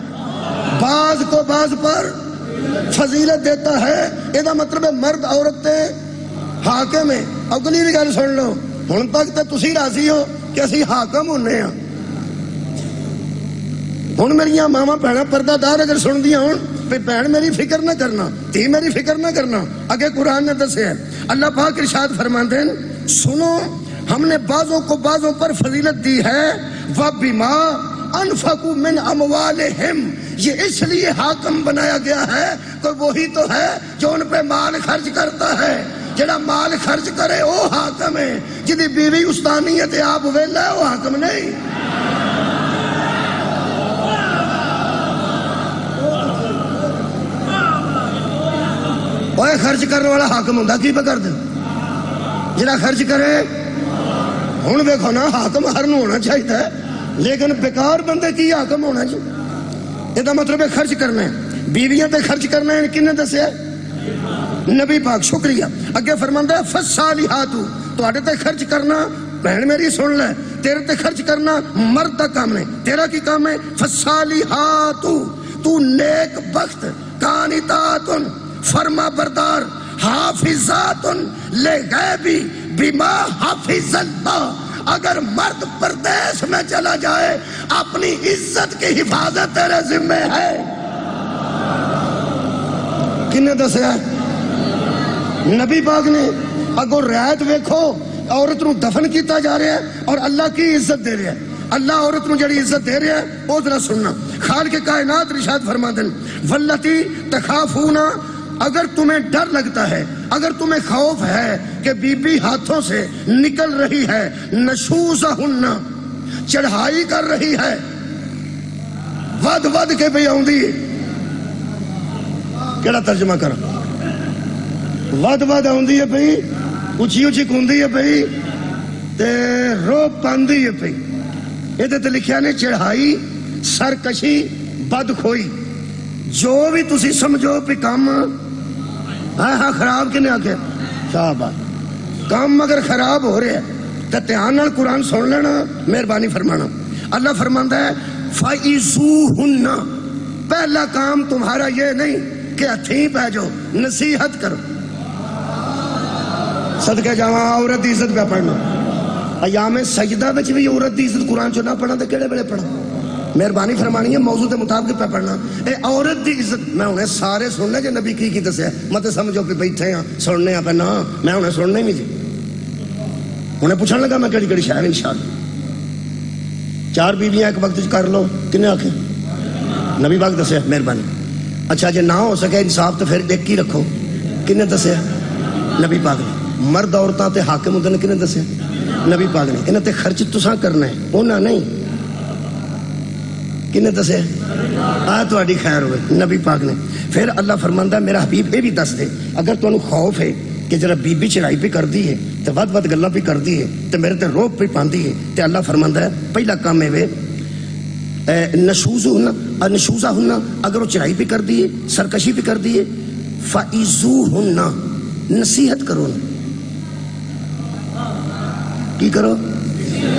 بعض کو بعض پر فضیلت دیتا ہے یہ مطلب ہے مرد عورتیں حاکم ہیں اگلی بھی گل سن لو ہن تک تو تسی راضی ہو کہ اسی حاکم ہونے ہیں ہن میری ماما بہناں پردہ دار اگر سن دیا ہوں بہن میری فکر نہ کرنا تھی میری فکر نہ کرنا اگے قرآن نے دسے ہے اللہ پاک ارشاد فرماتے ہیں سنو ہم نے بعضوں کو بعضوں پر فضیلت دی ہے وَبِمَا أَنفَقُوا مِنْ أَمْوَالِهِمْ یہ اس لیے حاکم بنایا گیا ہے کہ وہی تو ہے جو ان پہ مال خرچ کرتا ہے جڑا مال خرچ کرے وہ حاکم ہے جدی بیوی استانی ہے آپ ویلا ہے وہ حاکم نہیں اوے خرچ کرنے والا حاکم ہوندہ کی پہ کر دیں جڑا خرچ کرے ہن دیکھو نا حاکم ہر نو ہونا چاہیے لیکن بیکار بندے کی حاکم ہونا چاہیے یہ مطلب ہے خرچ کرنا ہے بیویاں تے خرچ کرنا ہے کنے دسے نبی پاک شکریہ اگے فرماندا ہے فالصالحات تواڈے تے خرچ کرنا بہن میری سن لے تیرے تے خرچ کرنا مرد دا کام ہے تیرا کی کام ہے فالصالحات تو نیک بخت قانتات فرما بردار حافظات لغیبی بما حافظ اللہ اگر مرد پردے بحث میں چلا جائے، اپنی عزت کی حفاظت تیرے ذمہ ہے۔ کنے دسیا؟ نبی پاک نے۔ اگر رعایت ویکھو، عورت نو دفن کیتا جا رہا ہے اور اللہ کی عزت دے رہا ہے۔ اللہ عورت نو جڑی عزت دے رہا ہے وہ ذرا سننا۔ خالق کائنات ارشاد فرما دیں واللتی تخافون، اگر تمہیں ڈر لگتا ہے، اگر تمہیں خوف ہے کہ بی بی ہاتھوں سے نکل رہی ہے، نشوزہن، چڑھائی کر رہی ہے، ود ود کے بھی آؤندی، کیڑا ترجمہ کر، ود ود آؤندی ہے پئی، اچھی اچھی کھوندی ہے پئی تے رو پاندی ہے پئی۔ یہ تے لکھیا نے چڑھائی، سرکشی، بدخوئی، جو بھی تسی سمجھو پہ کام ہاں خراب کنے آکے شاباش، کام اگر خراب ہو رہے ہیں تو دھیان نال قرآن سن لینا، مہربانی فرمانا۔ اللہ فرماندا ہے فَإِذُوهُنَّ، پہلا کام تمہارا یہ نہیں کہ ہتھیں پہ جو نصیحت کرو۔ صدقے جاواں عورت دی عزت پہ پڑھنا، ایام سجدہ بچ بھی عورت دی عزت قرآن چو نہ پڑھنا تو کیڑے بڑے پڑھنا؟ مہربانی فرمانی ہے موضوع کے مطابق پہ پڑھنا۔ اے عورت دی عزت میں انہیں سارے سننے جو نبی کی دسیا، مت سمجھو کہ بیٹھے ہیں سننے ہیں پہ، نہ میں انہیں سننے نہیں جی، انہیں پوچھنے لگا میں کڑی کڑی شاعر انشاءاللہ۔ 4 بیویاں ایک وقت کر لو، کنے آکھیں؟ نبی پاک دسیا، مہربانی۔ اچھا جے نہ ہو سکے انصاف تو پھر ایک ہی رکھو، کنے دسیا؟ نبی پاک نے۔ مرد عورتاں تے حاکم ہوندے نے، کنے دسیا؟ نبی پاک نے۔ انہاں تے خرچ تساں کرنا ہے، انہاں نہیں، کنے دسے؟ تہاڈی خیر ہوئے، نبی پاک نے۔ پھر اللہ فرماندا ہے میرا حبیب یہ بھی دس دے، اگر تانوں خوف ہے کہ جرا بی بی چڑھائی پہ کر دی ہے تو ود ود گلاں پہ کر دی ہے تو میرے تے روب پہ پاندی ہے، تو اللہ فرماندا ہے پہلا کام ہے نشوزہن، اگر وہ چڑھائی پہ کر دی ہے، سرکشی پہ کر دی ہے، فَإِذُوهُنَّ، نصیحت کرو، کی کرو؟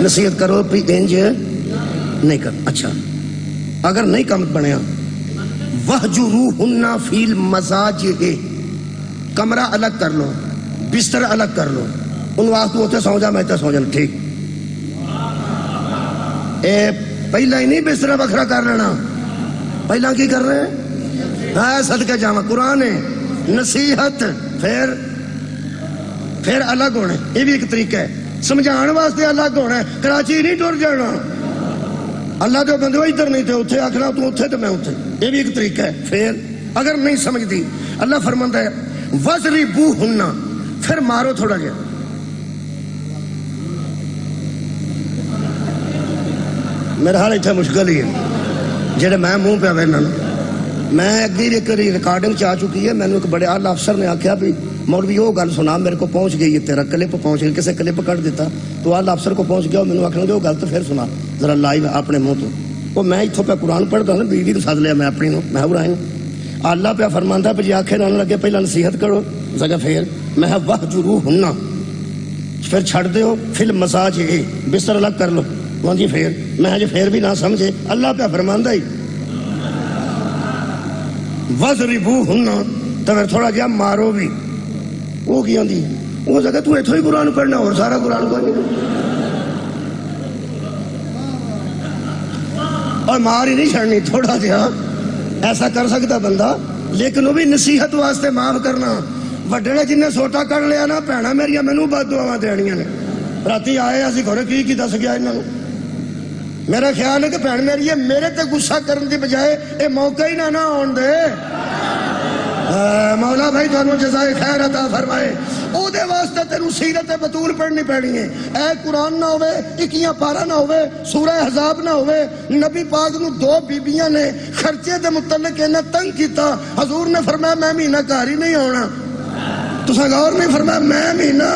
نصیحت کرو، پہ انج نہیں کر۔ اچھا اگر نہیں کام بنیا، وَهْجُرُوهُنَّ فِي الْمَضَاجِعِ، کمرہ الگ کر لو، بستر الگ کر لو، ان واسطے ہوتے سو جا میں تے سو جا، ٹھیک۔ پہلا ہی نہیں بستر بکھرا کر لینا، پہلا کی کر رہے ہیں؟ ہاں صدقہ جاواں، قرآن ہے، نصیحت، پھر الگ ہونے، یہ بھی ایک طریقہ ہے، سمجھان واسطے الگ ہونا ہے، کراچی نہیں ٹر جانا، اللہ دے بندے ادھر نہیں تھے اتھے آکھنا تو اتھے تو میں اتھے، یہ بھی ایک طریقہ ہے۔ پھر اگر نہیں سمجھ دی، اللہ فرماندا ہے وَضْرِبُوهُنَّ، پھر مارو تھوڑا جا۔ میرا حال اتھا مشکل ہی ہے جڑے میں منہ پہ آوے نا، میں اگی ایک ریکارڈنگ چاہ چکی ہے، میں نے ایک بڑے اعلی افسر نے آکھیا بھی مولوی وہ گل سنا، میرے کو پہنچ گئی ہے، تیرا کلپ پہنچ گئی، کسے کلپ کٹ دیتا تو اعلی افسر کو پہنچ گیا، میں نے آکھنا کہ وہ گل تو پھر سنا ذرا لائیو اپنے منہ تو۔ وہ میں اتھوں پہ قرآن پڑھتا ہوں، بیوی تو ساتھ لیا میں اپنی نو، میں ابراہیم اللہ پہ فرماندا پہ جی آنکھیں نہ لگے پہلا نصیحت کرو، جگہ پھر میں وَهْجُرُوهُنَّ، پھر چھڑ دیو، فِي الْمَضَاجِعِ، بستر الگ کر لو، وہاں جی پھر میں جی پھر بھی نہ سمجھے، اللہ پہ فرماندا ہی وَضْرِبُوهُنَّ، تو پھر تھوڑا جہا مارو بھی۔ وہ کی آندی وہ جگہ تو ایتھوں ہی قرآن پڑھنا اور سارا قرآن کو اور مار ہی نہیں چھڑنی، تھوڑا جہا ایسا کر سکتا بندہ، لیکن وہ بھی نصیحت واسطے معاف کرنا۔ وڈے نے جن نے سوٹا کر لیا نا، بھੈਣਾਂ میریاں مینوں بد دعاواں دینیاں نے، راتی آئے اسی گھر کی دس گیا انہاں نوں۔ میرا خیال ہے کہ بھੈਣ میری ہے میرے تے غصہ کرن دی بجائے اے موقع ہی نہ آن دے۔ مولا بھائی تانوں جزائے خیر عطا فرمائے۔ او دے واسطے تینوں سیرت بطول پڑھنی پڑنی ہے، اے قرآن نہ ہوئے، 21 پارہ نہ ہوئے، سورہ احزاب نہ ہوئے۔ نبی پاک نو 2 بیبیاں نے خرچے دے متعلق انہاں تنگ کیتا، حضور نے فرمایا میں مہینہ گھر ہی نہیں ہونا۔ تساں غور نہیں فرمایا میں مہینہ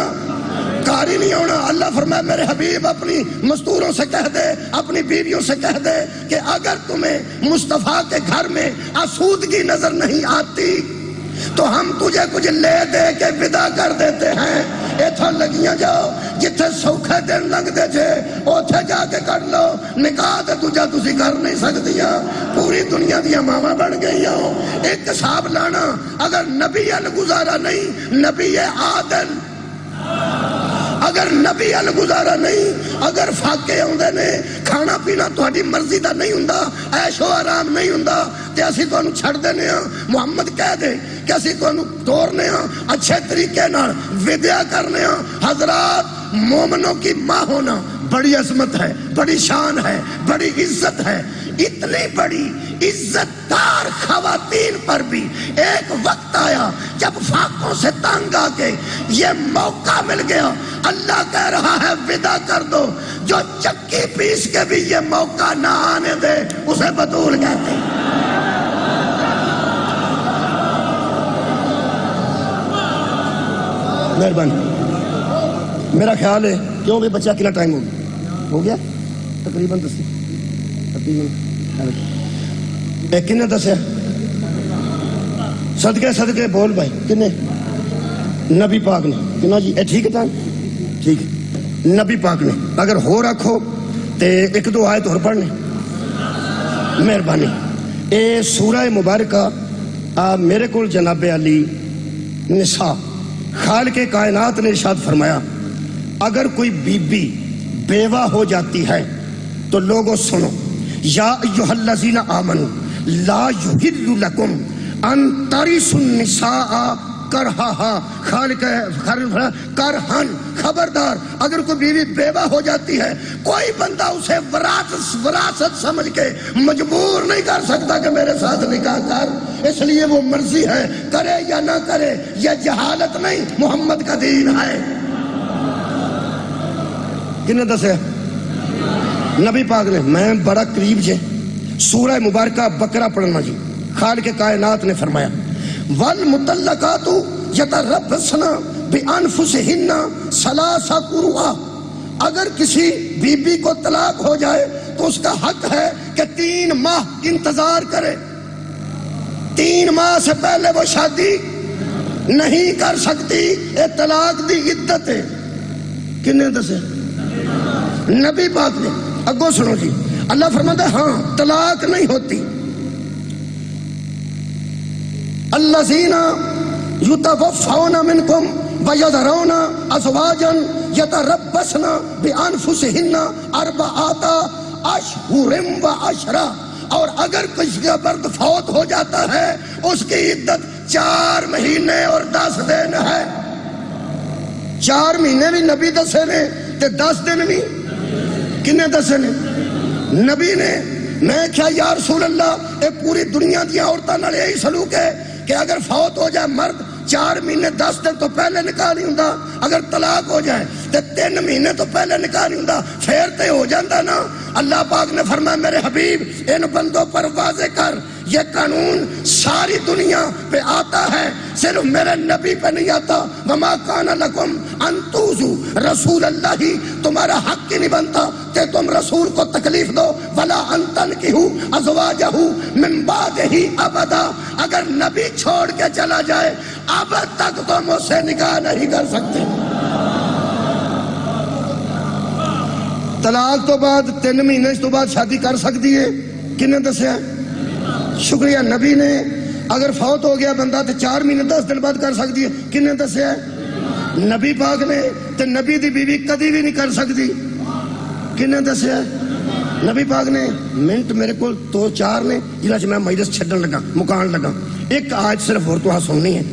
گھر ہی نہیں ہونا۔ اللہ فرمایا میرے حبیب اپنی مستوروں سے کہہ دے، اپنی بیویوں سے کہہ دے کہ اگر تمہیں مصطفیٰ کے گھر میں آسودگی نظر نہیں آتی تو ہم تجھے کچھ لے دے کے ودا کر دیتے ہیں، ایتھا لگیاں جاؤ، جتھے سوکھے دن لگ دے جے اوتھے جا کے کر لو، نکاح تے تجھا تسی کر نہیں سکتیاں، پوری دنیا دیا ماما بن گئی ہو۔ ایک حساب لانا، اگر نبی الگزارا نہیں، نبی عادل، اگر نبی ال گزارا نہیں، اگر فاقے آندے نے کھانا پینا تہاڈی مرضی دا نہیں ہوندا، عیش و آرام نہیں ہوندا تے اسی تانوں چھڈ دینے ہاں۔ محمد کہہ دے کہ اسی تانوں توڑنے ہاں، اچھے طریقے نال ودیا کرنے ہاں۔ حضرات، مومنوں کی ماں ہونا بڑی عظمت ہے، بڑی شان ہے، بڑی عزت ہے۔ اتنی بڑی عزت دار خواتین پر بھی ایک وقت آیا جب فاقوں سے تنگ آ کے یہ موقع مل گیا، اللہ کہہ رہا ہے ودا کر دو۔ جو چکی پیس کے بھی یہ موقع نہ آنے دے اسے بطول کہتے ہیں۔ مہربانی، میرا خیال ہے کیوں بھی بچہ کتنا ٹائم ہو گیا تقریباً کنے دسیا صدقے صدقے بول بھائی کنے؟ نبی پاک نے کنا جی؟ اے ٹھیک ہے ٹائم؟ ٹھیک ہے، نبی پاک نے اگر ہو رکھو تے ایک دو آیت اور پڑھنے مہربانی۔ اے سورہ مبارکہ میرے کو جناب علی نساء خالق کائنات نے ارشاد فرمایا اگر کوئی بی بی بیوہ ہو جاتی ہے تو لوگوں سنو، یا ایھا الذین آمنوا لا یحل لکم ان ترثوا النساء کرہا، خالق کرہن، خبردار اگر کوئی بیوی بیوہ ہو جاتی ہے کوئی بندہ اسے وراثت سمجھ کے مجبور نہیں کر سکتا کہ میرے ساتھ نکاح کر، اس لیے وہ مرضی ہے کرے یا نہ کرے۔ یہ جہالت نہیں، محمد کا دین ہے۔ کنے دسے؟ نبی پاک نے۔ میں بڑا قریب جے سورہ مبارکہ بقرہ پڑھنا جی، خالق کائنات نے فرمایا والمطلقات یتربصن بانفسہن ثلاث قروء، اگر کسی بی بی کو طلاق ہو جائے تو اس کا حق ہے کہ 3 ماہ انتظار کرے۔ 3 ماہ سے پہلے وہ شادی نہیں کر سکتی، یہ طلاق دی عدت ہے۔ کنے دسے؟ نبی پاک نے۔ اگو سنو جی، اللہ فرماتا ہے ہاں طلاق نہیں ہوتی۔ الذین یتوفون منکم ویذرون ازواجا یتربصن بانفسہن 4 اشہر وعشرا، اور اگر کسی کا مرد فوت ہو جاتا ہے اس کی عدت 4 مہینے اور 10 دن ہے۔ 4 مہینے بھی نبی دسے نے تے 10 دن بھی کنے دسے نے؟ نبی نے۔ میں کیا یا رسول اللہ اے پوری دنیا دیا عورتوں نال یہی سلوک ہے کہ اگر فوت ہو جائے مرد 4 مہینے 10 دن تو پہلے نکاح نہیں ہوندا، اگر طلاق ہو جائے تو 3 مہینے تو پہلے نکاح نہیں ہوندا، پھر تے ہو جاندہ نا۔ اللہ پاک نے فرمایا میرے حبیب ان بندوں پر واضح کر، یہ قانون ساری دنیا پہ آتا ہے، صرف میرے نبی پہ نہیں آتا۔ وما کان لکم ان تؤذوا رسول اللہ، تمہارا حق ہی نہیں بنتا کہ تم رسول کو تکلیف دو۔ ولا ان تنکحوا ازواجہ من بعدہ ابدا، اگر نبی چھوڑ کے چلا جائے اب تک تم اس سے نکاح نہیں کر سکتے۔ طلاق تو بعد 3 مہینے تو بعد شادی کر سکتی ہے، کنے دسیا؟ شکریہ نبی نے۔ اگر فوت ہو گیا بندہ تو 4 مہینے 10 دن بعد کر سکتی ہے، کنے دسیا؟ نبی پاک نے۔ تو نبی دی بیوی کدی بھی نہیں کر سکتی، کنے دسیا؟ نبی پاک نے۔ منٹ میرے کو 2-4 نے جنہاں سے میں مجلس چھڈن لگا، مکان لگا۔ ایک آج صرف اور تو سننی ہے۔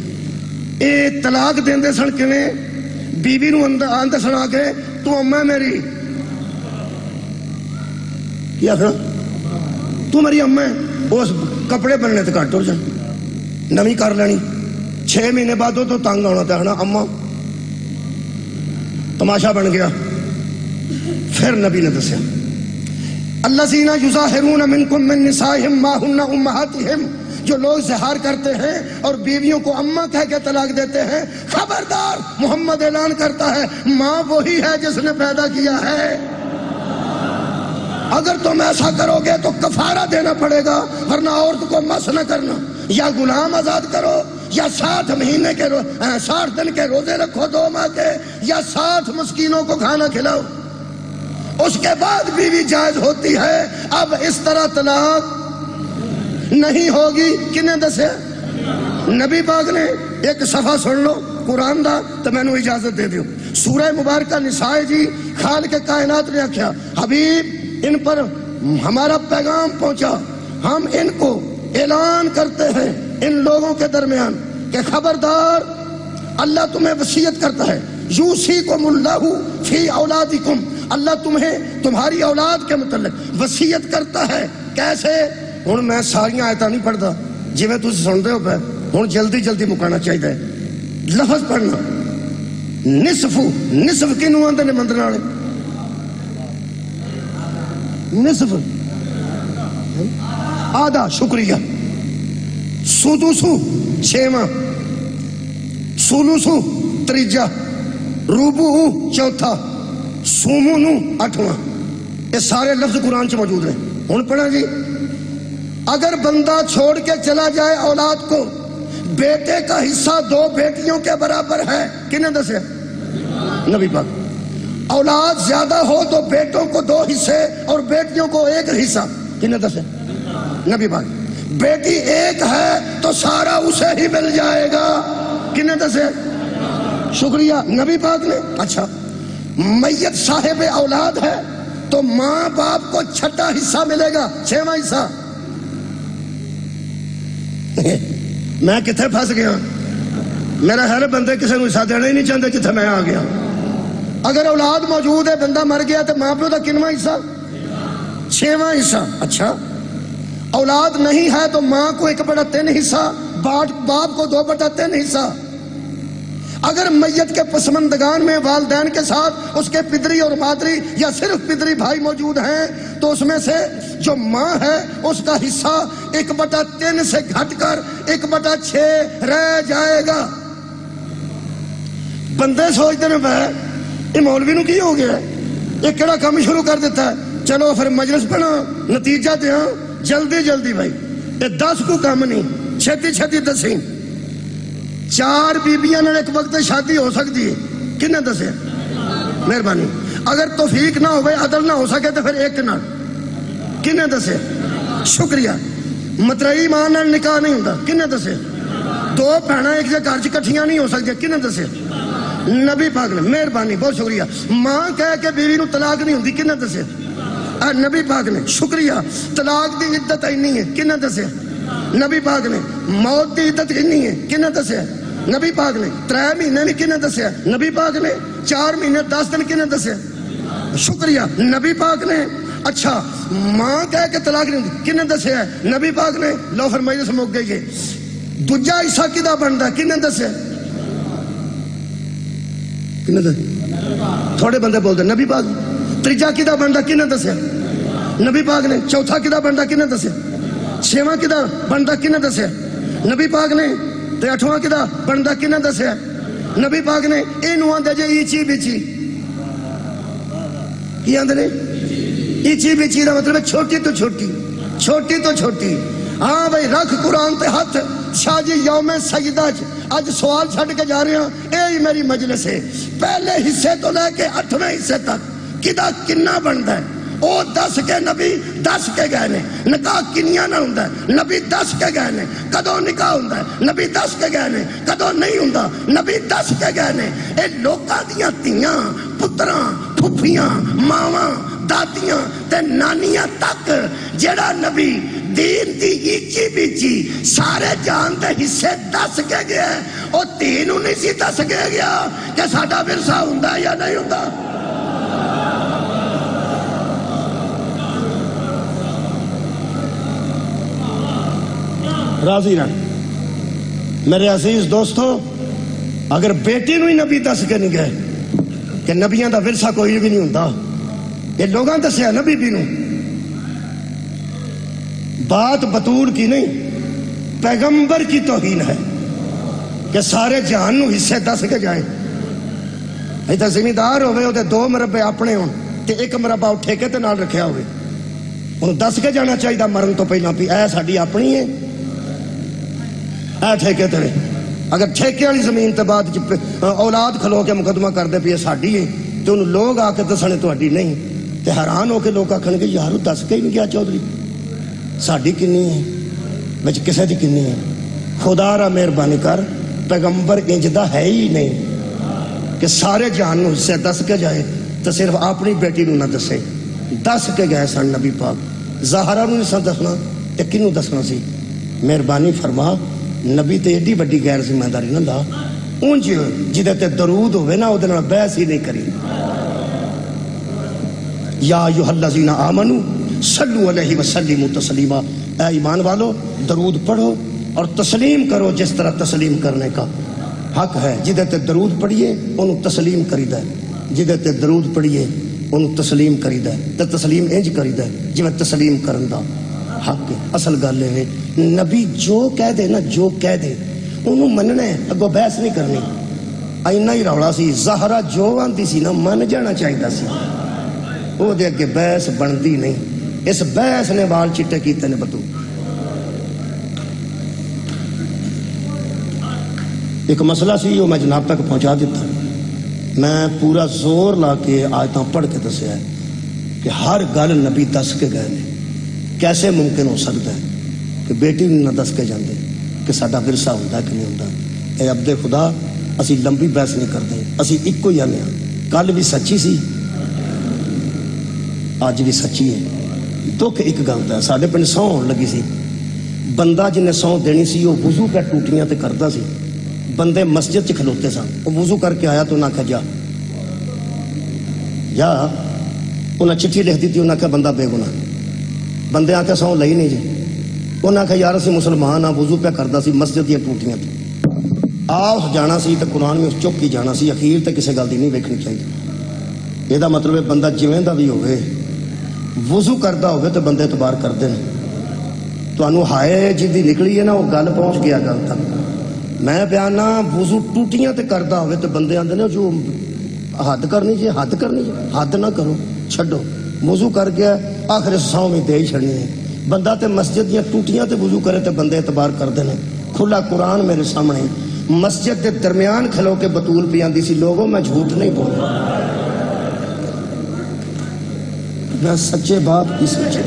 اے طلاق دیندے سن کیویں؟ بیوی نو آندے سن آ کے تو اماں میری، کیا تھا تو میری اماں ہے، اس کپڑے بننے تے گھٹ ہو جان، نویں کر لینی۔ 6 مہینے بعد تو تنگ آنا تھا نا اماں، تماشا بن گیا۔ پھر نبی نے دسیا الذین یظاہرون منکم من نسائہم ما ہن امہاتہم، جو لوگ زہار کرتے ہیں اور بیویوں کو اماں کہہ کے طلاق دیتے ہیں، خبردار محمد اعلان کرتا ہے ماں وہی ہے جس نے پیدا کیا ہے۔ اگر تم ایسا کرو گے تو کفارہ دینا پڑے گا، ورنہ عورت کو مس نہ کرنا، یا غلام آزاد کرو، یا 60 دن کے روزے رکھو 2 ماہ کے، یا 60 مسکینوں کو کھانا کھلاؤ، اس کے بعد بیوی جائز ہوتی ہے۔ اب اس طرح طلاق نہیں ہوگی، کنے دسے؟ نبی پاک نے۔ ایک صفحہ سن لو، قرآن دا تو میں نے اجازت دے دیو. سورہ مبارکہ نساء جی خالق کائنات نے آکھیا حبیب ان پر ہمارا پیغام پہنچا، ہم ان کو اعلان کرتے ہیں ان لوگوں کے درمیان کہ خبردار اللہ تمہیں وصیت کرتا ہے، یوصیکم اللہ فی اولادکم، اللہ تمہیں تمہاری اولاد کے متعلق وصیت کرتا ہے. کیسے؟ ہن میں ساریاں آیتاں نہیں پڑھدا جویں تسی سنتے ہو پے، ہن جلدی جلدی مکانا چاہیے. لفظ پڑھنا نصف کنوں آندے نے مندر والے؟ نصف آدھا، شکریہ. سدوسو چھواں، سلوسو تریجا، روبو چوتھا، سومونو آٹھواں. یہ سارے لفظ قرآن چ موجود ہیں. ہن پڑھا جی. اگر بندہ چھوڑ کے چلا جائے اولاد کو، بیٹے کا حصہ 2 بیٹیوں کے برابر ہے. کنے دسے؟ نبی پاک. اولاد زیادہ ہو تو بیٹوں کو 2 حصے اور بیٹیوں کو 1 حصہ. کنے دسے؟ نبی پاک. بیٹی 1 ہے تو سارا اسے ہی مل جائے گا. کنے دسے؟ شکریہ نبی پاک نے. اچھا میت صاحب اولاد ہے تو ماں باپ کو 6واں حصہ ملے گا، 6واں حصہ. میں کتنے پھنس گیا؟ میرا خیال ہے بندے کسی کو حصہ دینا ہی نہیں چاہتے جتنے میں آ گیا. اگر اولاد موجود ہے، بندہ مر گیا تو ماں پیو کا کنواں حصہ؟ 6واں حصہ. اچھا اولاد نہیں ہے تو ماں کو 1/3 حصہ، باپ کو 2/3 حصہ. اگر میت کے پسماندگان میں والدین کے ساتھ اس کے پدری اور مادری یا صرف پدری بھائی موجود ہیں تو اس میں سے جو ماں ہے اس کا حصہ 1/3 سے گھٹ کر 1/6 رہ جائے گا. بندے سوچتے ہیں بھائی یہ مولوی نو کی ہو گیا، یہ کیڑا کام شروع کر دیتا ہے. چلو پھر مجلس پڑھا، نتیجہ دیا جلدی جلدی. بھائی یہ 10 کو کام نہیں، چھتی چھتی دسیں. 4 بیبیاں ایک وقت شادی ہو سکتی ہے. کنے دسے؟ مہربانی. اگر توفیق نہ ہوئے، عدل نہ ہو سکے تو پھر 1 نہ. کنے دسے؟ شکریہ. مترئی ماں نال نکاح نہیں ہوتا. کنے دسے؟ 2 بھیناں ایک جگہ گھر کٹھیاں نہیں ہو سکتی. کنے دسے؟ نبی پاک نے. مہربانی بہت شکریہ. ماں کہہ کے بیوی نو طلاق نہیں ہوتی. کنے دسے؟ نبی پاک نے. شکریہ. طلاق دی عدت اینی ہے. کنے دسے؟ نبی پاک نے. موت دی عدت اینی ہے. کنے دسے؟ نبی پاک نے. 3 مہینے بھی کنے دسے؟ نبی پاک نے. 4 مہینے 10 دن کنے دسے؟ شکریہ نبی پاک نے. اچھا ماں کہہ کے طلاق نہیں ہوتی. کنے دسے؟ نبی پاک نے. لو فرمائیے سے مک گئی. دوجا حصہ کدا بنتا؟ کنے دسے؟ کنے دسے؟ تھوڑے بندے بولتے نبی پاک. تیجا کدا بنتا؟ کنے دسے؟ نبی پاک نے. چوتھا کدا بنتا؟ کنے دسے؟ 6واں کدا بنتا؟ کنے دسے؟ نبی پاک نے. تے 8واں کدا بنتا؟ کنے دسے؟ نبی پاک نے. اینو آندے جے ایچی بیچی. کی آندے نے؟ ایچی بیچی دا مطلب چھوٹی تو چھوٹی، چھوٹی تو چھوٹی. ہاں بھائی رکھ قرآن تے ہاتھ. شاہ جی یوم سجدہ اج سوال چھڑ کے جا رہے ہیں. اے میری مجلس ہے. پہلے حصے تو لے کے 8ویں حصے تک کدا کنہ بنتا ہے؟ وہ دس کے نبی دس کے گئے نے. نکاح کنیاں نہ ہوندا ہے؟ نبی دس کے گئے نے. کدوں نکاح ہوندا ہے؟ نبی دس کے گئے نے. کدوں نہیں ہوندا؟ نبی دس کے گئے نے. اے لوکاں دیاں تیاں پتراں پھپھیاں ماواں دادیاں تے نانیاں تک جڑا نبی دین دی ایچی بیچی سارے جان دے حصے دس کے گیا ہے، او تینوں نہیں سی دس کے گیا کہ ساڈا ورثہ ہوندا یا نہیں ہوندا. راضی رہ میرے عزیز دوستو. اگر بیٹی نو ہی نبی دس کے نہیں گئے کہ نبیاں دا ورثہ کوئی بھی نہیں ہوندا، یہ لوگاں دسیا نبی بھی نو. بات بطول کی نہیں، پیغمبر کی توہین ہے کہ سارے جہان نو حصے دس کے جائیں. ایتھے زمیندار ہوئے وہ 2 مربے اپنے ہون تے 1 مربع وہ ٹھیکے تے نال رکھیا ہوئے، انہوں دس کے جانا چاہیے مرن تو پہلا بھی اے ساڈی اپنی ہے، اے ٹھیکے تے. اگر ٹھیکے والی زمین تے بعد اولاد کھلو کے مقدمہ کر دے پی ساڈی ہے تو انہوں لوگ آ کے دسنے تہاڈی نہیں تے حیران ہو کے لوگ آکھن گے یار دس کے ہی نہیں گیا چودھری ساڈی کنی ہے وچ کسے دی کنی ہے. خدا را مہربانی کر پیغمبر انجدہ ہے ہی نہیں کہ سارے جہان نو حصے دس کے جائے تو صرف اپنی بیٹی نو نہ دسے. دس کے گئے سن نبی پاک. زہرا نو نہیں دسنا تے کنوں دسنا سی؟ مہربانی فرما نبی تے ایڈی بڑی غیر ذمہ داری نہ لا. اونج جدے تے درود ہوئے نا اودے نال بحث ہی نہیں کری. یا ایھا الذین آمنو صلو علیہ وسلموا تسلیما. اے ایمان والو درود پڑھو اور تسلیم کرو جس طرح تسلیم کرنے کا حق ہے. جدے تے درود پڑھیے انہوں تسلیم کریدا ہے. جدے تے درود پڑھیے انہوں تسلیم کریدا ہے. تے تسلیم انج کریدا ہے جویں تسلیم کرن دا حق ہے. اصل گل ہے نبی جو کہہ دے نا جو کہہ دے انہوں مننا ہے, اگوں بحث نہیں کرنی. اینا ہی رولا سی. زہرا جو آندی سی نا من جانا چاہیدا سی, وہ دے اگے بحث بندی نہیں. اس بحث نے وال چٹے کیتے نے. بتو ایک مسئلہ سی وہ میں جناب تک پہنچا دیتا. میں پورا زور لا کے آیتاں پڑھ کے دسیا ہے کہ ہر گل نبی دس کے گئے نے. کیسے ممکن ہو سکتا ہے کہ بیٹی نہ دس کے جاندے کہ ساڈا ورثہ ہوندا کہ نہیں ہوندا؟ اے عبد خدا اسی لمبی بحث نہیں کرتے, اسی ایک ہی آنے ہاں. کل بھی سچی سی اج بھی سچی ہے. دکھ ایک گل ہے. ساڈے پنڈ سو ہون لگی سی. بندہ جنہیں سو دینی سی وہ وضو پہ ٹوٹیاں تے کردا سی. بندے مسجد چ کھلوتے سن. وہ وضو کر کے آیا تو انہاں کہا جا انہیں چٹھی لکھ دیتی. انہاں کہا بندہ بے گناہ. بندے آ کے سو لئی نہیں جی. انہاں کہا یار اسی مسلمان ہاں, وضو پہ کردا سی مسجد دیا ٹوٹیاں تے آ جانا سی تے قرآن میں اس چک ہی جانا سی. اخیر تے کسی گل دی نہیں ویکھنی چاہیے. یہ مطلب ہے بندہ جویں دا بھی ہوئے وضو کردا ہوئے تو بندے اعتبار کردے ہیں. تانوں ہائے جدی نکلی ہے نا وہ گل پہنچ گیا گل تک. میں بیانا وضو ٹوٹیاں تے کردا ہوئے تو بندے آندے نے جو حد کرنی جی حد کرنی جی. حد نہ کرو چھڈو. وضو کر گیا آخر سو میں دے ہی چھڑنی ہے. بندہ تے مسجد دیا ٹوٹیاں تے وضو کرے تے بندے اعتبار کردے نے. کھلا قرآن میرے سامنے. مسجد دے درمیان کھلو کے بطول پی آندی سی. لوگوں میں جھوٹ نہیں بولنا, میں سچے باپ کی سچے.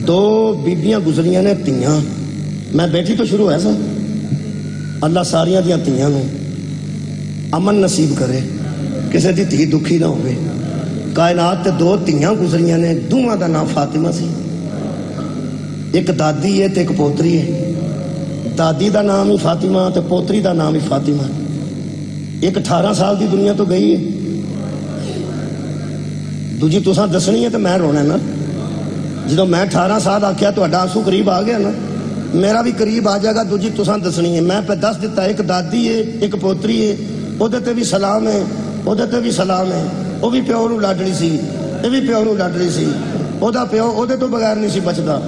دو بیبیاں گزریاں نے تیاں. میں بیٹھی تو شروع ہے سا. اللہ ساریاں دیاں تیاں نو امن نصیب کرے, کسی دی تھی دکھی نہ ہوئے. کائنات تے دو تیاں گزریاں نے. دوواں دا نام فاطمہ سی. ایک دادی ہے تے ایک پوتری ہے. دادی دا نام ہی فاطمہ تے پوتری دا نام ہی فاطمہ. ایک 18 سال دی دنیا تو گئی ہے. دوجی تساں دسنی ہے تو میں رونا نا. جدو میں 18 سال آخیا تو آنسو قریب آ گیا نا, میرا بھی قریب آ جائے گا. دوجی تساں دسنی ہے. میں پہ دس دیتا ایک دادی ہے ایک پوتری ہے. وہ بھی سلام ہے, وہ بھی سلام ہے. وہ بھی پیو نو لاڈلی سی, یہ بھی پیو نو لاڈلی سی. وہ پیو وہ تو بغیر نہیں سی بچتا.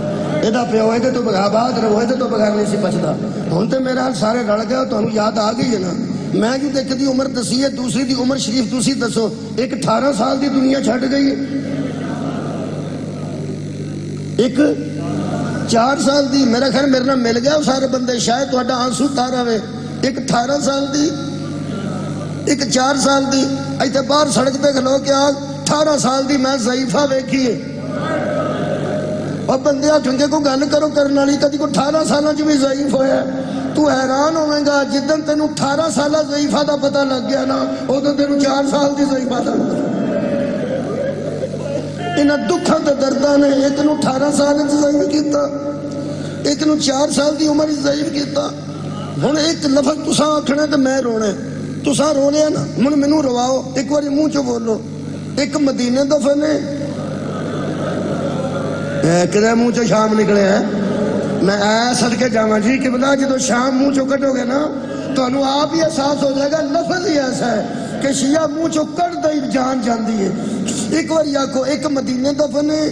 یہ پیو یہ تو بغیر بات رہو یہ تو بغیر نہیں سی بچتا. ہوں تو میرے حال سارے رل گئے. تمہیں یاد آ گئی ہے نا. میں جو ایک دی عمر دسی ہے دوسری دی عمر شریف تسی دسو. ایک 18 سال دی دنیا چھٹ گئی ہے, ایک 4 سال دی. میرا خیر میرے نال مل گیا سارے بندے شاید تہاڈا آنسو تار آوے. ایک 18 سال دی ایک 4 سال دی. ایتھے باہر سڑک تے کھلو کے آ 18 سال دی میں ضعیفہ ویکھی ہے. اور بندے ٹھنگے کو گل کرو کرنے والی کدی کو 18 سالاں چ بھی ضعیف ہویا. تو حیران ہوئے گا جدن تینوں 18 سالہ ضعیفہ دا پتہ لگ گیا نا ادو تینوں 4 سال دی ضعیفہ دا. انہاں دکھاں تے درداں نے ایک نو 18 سال ضعیف کیتا, ایک نو 4 سال دی عمر ضعیف کیتا. ہن ایک لفظ تساں آکھنا تے میں رونا. تساں رو لیا نا, ہن مینوں رواؤ. ایک باری منہ چوں بولو. ایک مدینے دا فن ہے کدے منہ چوں شام نکلے ہیں. میں صدقے جاواں جی قبلہ جدو شام منہ چوں کٹو گے نا تو انہوں آپ ہی احساس ہو جائے گا. لفظ ہی ایسا ہے کہ شیعہ منہ چوں کٹ دے جان جاندی ہے. ایک بار آکھو ایک مدینے دا فن ہے.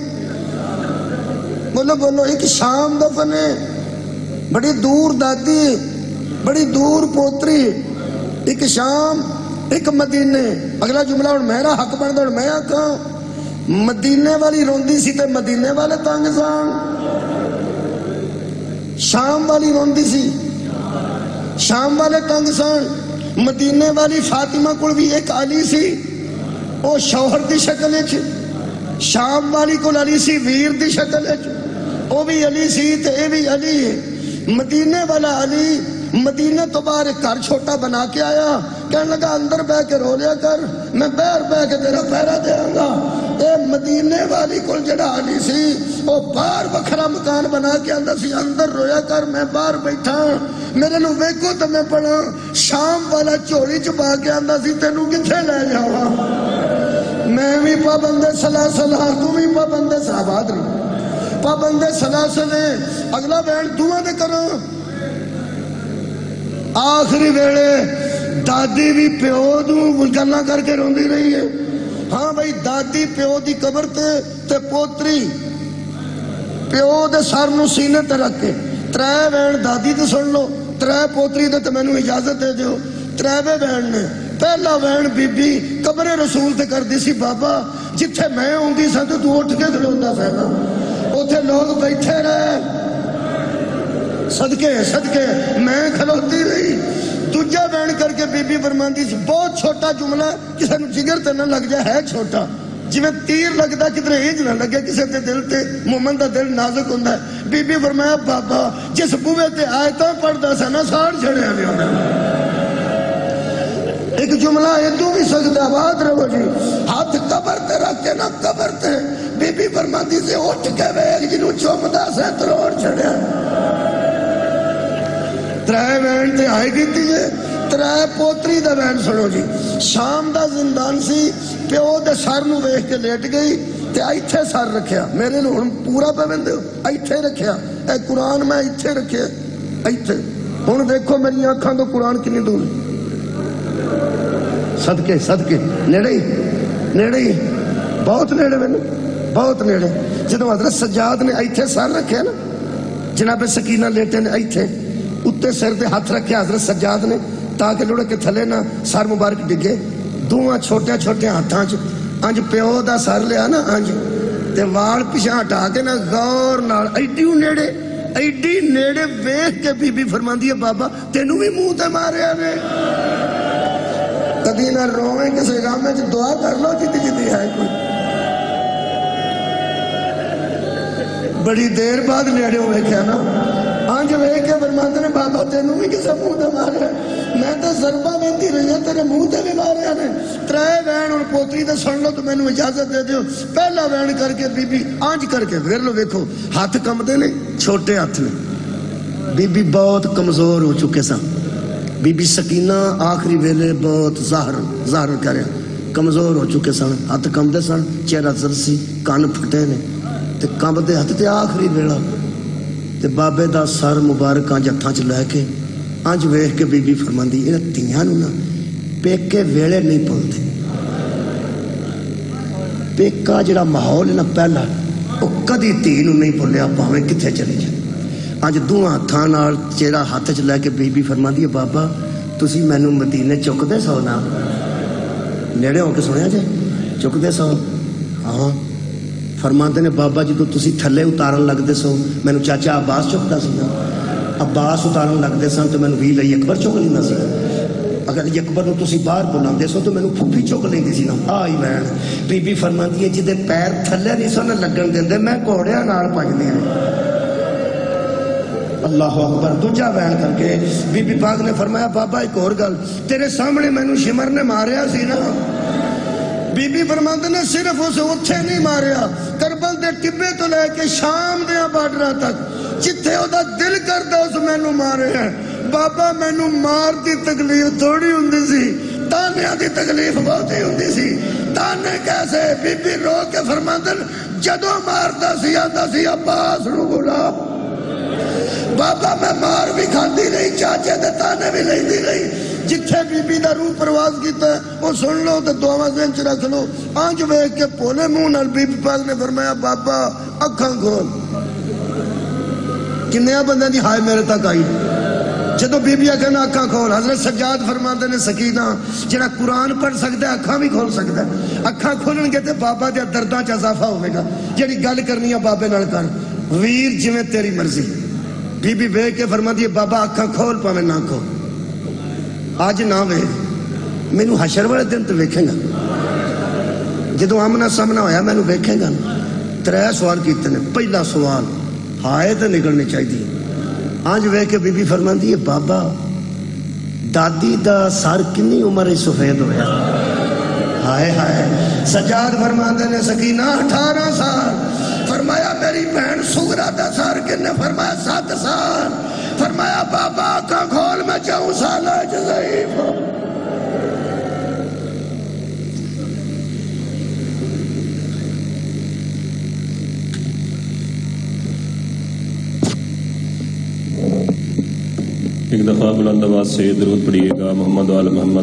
بولو بولو. ایک شام دا فن ہے. بڑی دور دادی بڑی دور پوتری. ایک شام ایک مدینے. اگلا جملہ ہوں میرا حق بنتا. ہوں میں آکھاں مدینے والی روندی سی تے مدینے والے تنگ سان. شام والی روندی سی شام والے تنگ سان. مدینے والی فاطمہ کول بھی ایک علی سی وہ شوہر دی شکل. شام والی کول علی سی ویر دی شکل. وہ بھی علی سی تے اے بھی علی ہے۔ مدینے والا علی مدینے تو باہر ایک گھر چھوٹا بنا کے آیا، کہنے لگا اندر بہ کے رو لیا کر، میں باہر بہ کے تیرا پہرا دیاں گا۔ اے مدینے والی کول جڑا علی سی وہ باہر بکھرا مکان بنا کے اندر سی، اندر رویا کر میں باہر بیٹھا، میرے نو ویکو تو میں پڑھا۔ شام والا چوری چپا کے اندر سی تینوں کتھے لے جاواں، میں بھی پابند سلاسل ہاں، تو بھی پابند صحابات رہی، پابند سلاسل ہے۔ اگلا بین دعا دے کرو۔ آخری ویلے دادی بھی پیو دوں گلاں کر کے روندی رہی ہے۔ ہاں بھائی دادی پیو دی قبر تے پوتری پیو دے سر نو سینے تے رکھ کے ترے وین دادی تے سن لو، ترے پوتری تے میں نو اجازت دے دیو۔ ترے وین نے پہلا وین بی بی قبر رسول تے کر دی سی، بابا جتھے میں ہوندی سا تو اٹھ کے کھلوتا سا نا، اوتھے لوگ بیٹھے رہے، صدقے صدقے میں کھلوتی رہی۔ دوجا وین کر کے بی بی فرماندی سی، بہت چھوٹا جملہ، کسی نو جگر تے نہ لگ جائے، ہے چھوٹا، جویں تیر لگدا کدھر اینج نہ لگے کسی تے دل تے، مومن دا دل نازک ہوندا ہے۔ بی بی فرمایا بابا جس بوئے تے آیتاں پڑھدا سا نا ساڑ چھڑیا نہیں ہوندا۔ ایک جملہ ادو بھی سکتا، آباد رہو جی، ہاتھ قبر تے رکھ کے نہ قبر تے بی بی فرماندی سے اٹھ کے ویل جنوں چومدا سے تروڑ چھڑیا۔ ترائے وین تے آئے گی تیجے، ترائے پوتری دا وین سنو جی۔ شام دا زندان سی، پیو دے سر نو ویکھ کے لیٹ گئی تے ایتھے سر رکھیا، میرے نو ہن پورا پہ ویندے ہو، ایتھے رکھیا، اے قرآن میں ایتھے رکھیا، ایتھے ہن دیکھو میری آنکھاں تو قرآن کنی دور، صدقے صدقے نیڑے ہی نیڑے ہی، بہت نیڑے میں بہت نیڑے۔ جدو حضرت سجاد نے ایتھے سر رکھے نا، جناب سکینہ لیٹے نے ایتھے اتے سر دے ہاتھ رکھے حضرت سجاد نے تاکہ لڑ کے تھلے نہ سر مبارک ڈگے، دوہاں چھوٹے چھوٹے ہاتھاں انج پیو دا سر لیا نا انج تے وال پیچھے ہٹا کے نا غور نال ایڈی نیڑے ویکھ کے بی بی فرماندی ہے بابا تینوں بھی منہ تے ماریا نے، کدی نہ رویں کسی غم وچ دعا کر لو جدی جدی ہے کوئی۔ بڑی دیر بعد نیڑے ویکھیا نا، آنج ویکھ کے فرماندے نے بابا تینوں بھی کسے منہ تے ماریا، میں تو ضربہ ویندی رہی ہوں تیرے منہ تے بھی ماریا نے۔ ترے وین اور پوتری تے سن لو تو مینوں اجازت دے دیو۔ پہلا وین کر کے بی بی آنج کر کے پھر لو ویکھو ہاتھ کمدے نے، چھوٹے ہاتھ نے، بی بی بہت کمزور ہو چکے سن، بی بی سکینہ آخری ویلے بہت ظاہر کریا، کمزور ہو چکے سن، ہاتھ کمدے سن، چہرہ زرسی، کان پھٹے نے تے کمدے ہاتھ تے آخری ویلا تے بابے دا سر مبارک انج ہتھاں چ لے کے انج ویکھ کے بی بی فرماندی انہاں تیاں نوں نا پیکے ویلے نہیں بھولدے، پیکا جڑا ماحول ہے نا پہلا وہ کدی دھی نوں نہیں بھولیا بھاویں کتھے چلی جائے۔ اج دوہاں ہتھاں نال چہرہ ہاتھ چ لے کے بی بی فرماندی ہے بابا تسی مینوں مدینے چکدے سو نا، نیڑے ہو کے سنیا جے چکدے سو؟ ہاں۔ فرماندے نے بابا جدو تسی تھلے اتارن لگدے سو مینوں چاچا عباس چکدا سی نا، عباس اتارن لگدے سن تو مینوں وی لئی اکبر چک لیندا سی، اگر اکبر نو تسی باہر بلاندے سو تو مینوں پھپھی چک لیندی سی نا۔ آئی وین بی بی فرماندی ہے جدے پیر تھلے نہیں سن لگن دیندے میں گھوڑیاں نال بھجدی رہی۔ اللہ اکبر۔ دوجا وین کر کے بی بی پاک نے فرمایا بابا ایک اور گل، تیرے سامنے مینوں شمر نے ماریا سی نا، بی بی فرماندے نے صرف اسے اتھے نہیں ماریا، کربل دے ٹبے تو لے کے شام دے بارڈراں تک جتھے او دا دل کردا اس مینوں مارے ہیں۔ بابا مینوں مار دی تکلیف تھوڑی ہوندی سی، تانیاں دی تکلیف بہت ہی ہوندی سی۔ تانے کیسے؟ بی بی رو کے فرماندے جدوں ماردا سی آندا سی عباس نو بلا۔ بابا میں مار بھی کھاندی رہی، چاچے دے تانے بھی لیندی رہی، جتھے بی بی دا روح پرواز کیتا ہے وہ سن لو تے دعاواں ذہن چ رکھ لو۔ آنج ویکھ کے پولے منہ نال بی بی پاک نے فرمایا بابا اکھاں کھول۔ کنیا بندے دی ہائے میرے تک آئی جدو بی بی کہنا اکھاں کھول۔ حضرت سجاد فرماندے نے سکینہ جڑا قرآن پڑھ سکتا ہے اکھاں بھی کھول سکتا ہے، اکھاں کھولن گے تے بابا دے درداں چ اضافہ ہوے گا، جڑی گل کرنی ہے بابے نال کر، ویر جویں تیری مرضی۔ بی بی ویکھ کے فرماندی ہے بابا اکھاں کھول پاویں نہ کھول، آج نہ ویکھ مینوں حشر والے دن تے ویکھے گا، جدو آمنا سامنا ہویا مینوں ویکھے گا۔ ترے سوال کیتے نے، پہلا سوال ہائے تو نکلنی چاہیے. آج وے کے بی بی فرماندی ہے بابا دادی دا سر کنی عمر سفید ہویا. ہائے ہائے. سجاد فرماندے نے سکینہ 18 سال. فرمایا میری بہن سغرا دا سر کنے؟ فرمایا 7 سال. فرمایا بابا آنکھاں کھول میں جاؤں سالہ ضعیف ہوں. ایک دفعہ بلند آواز سے درود پڑھیے گا. محمد وآل محمد.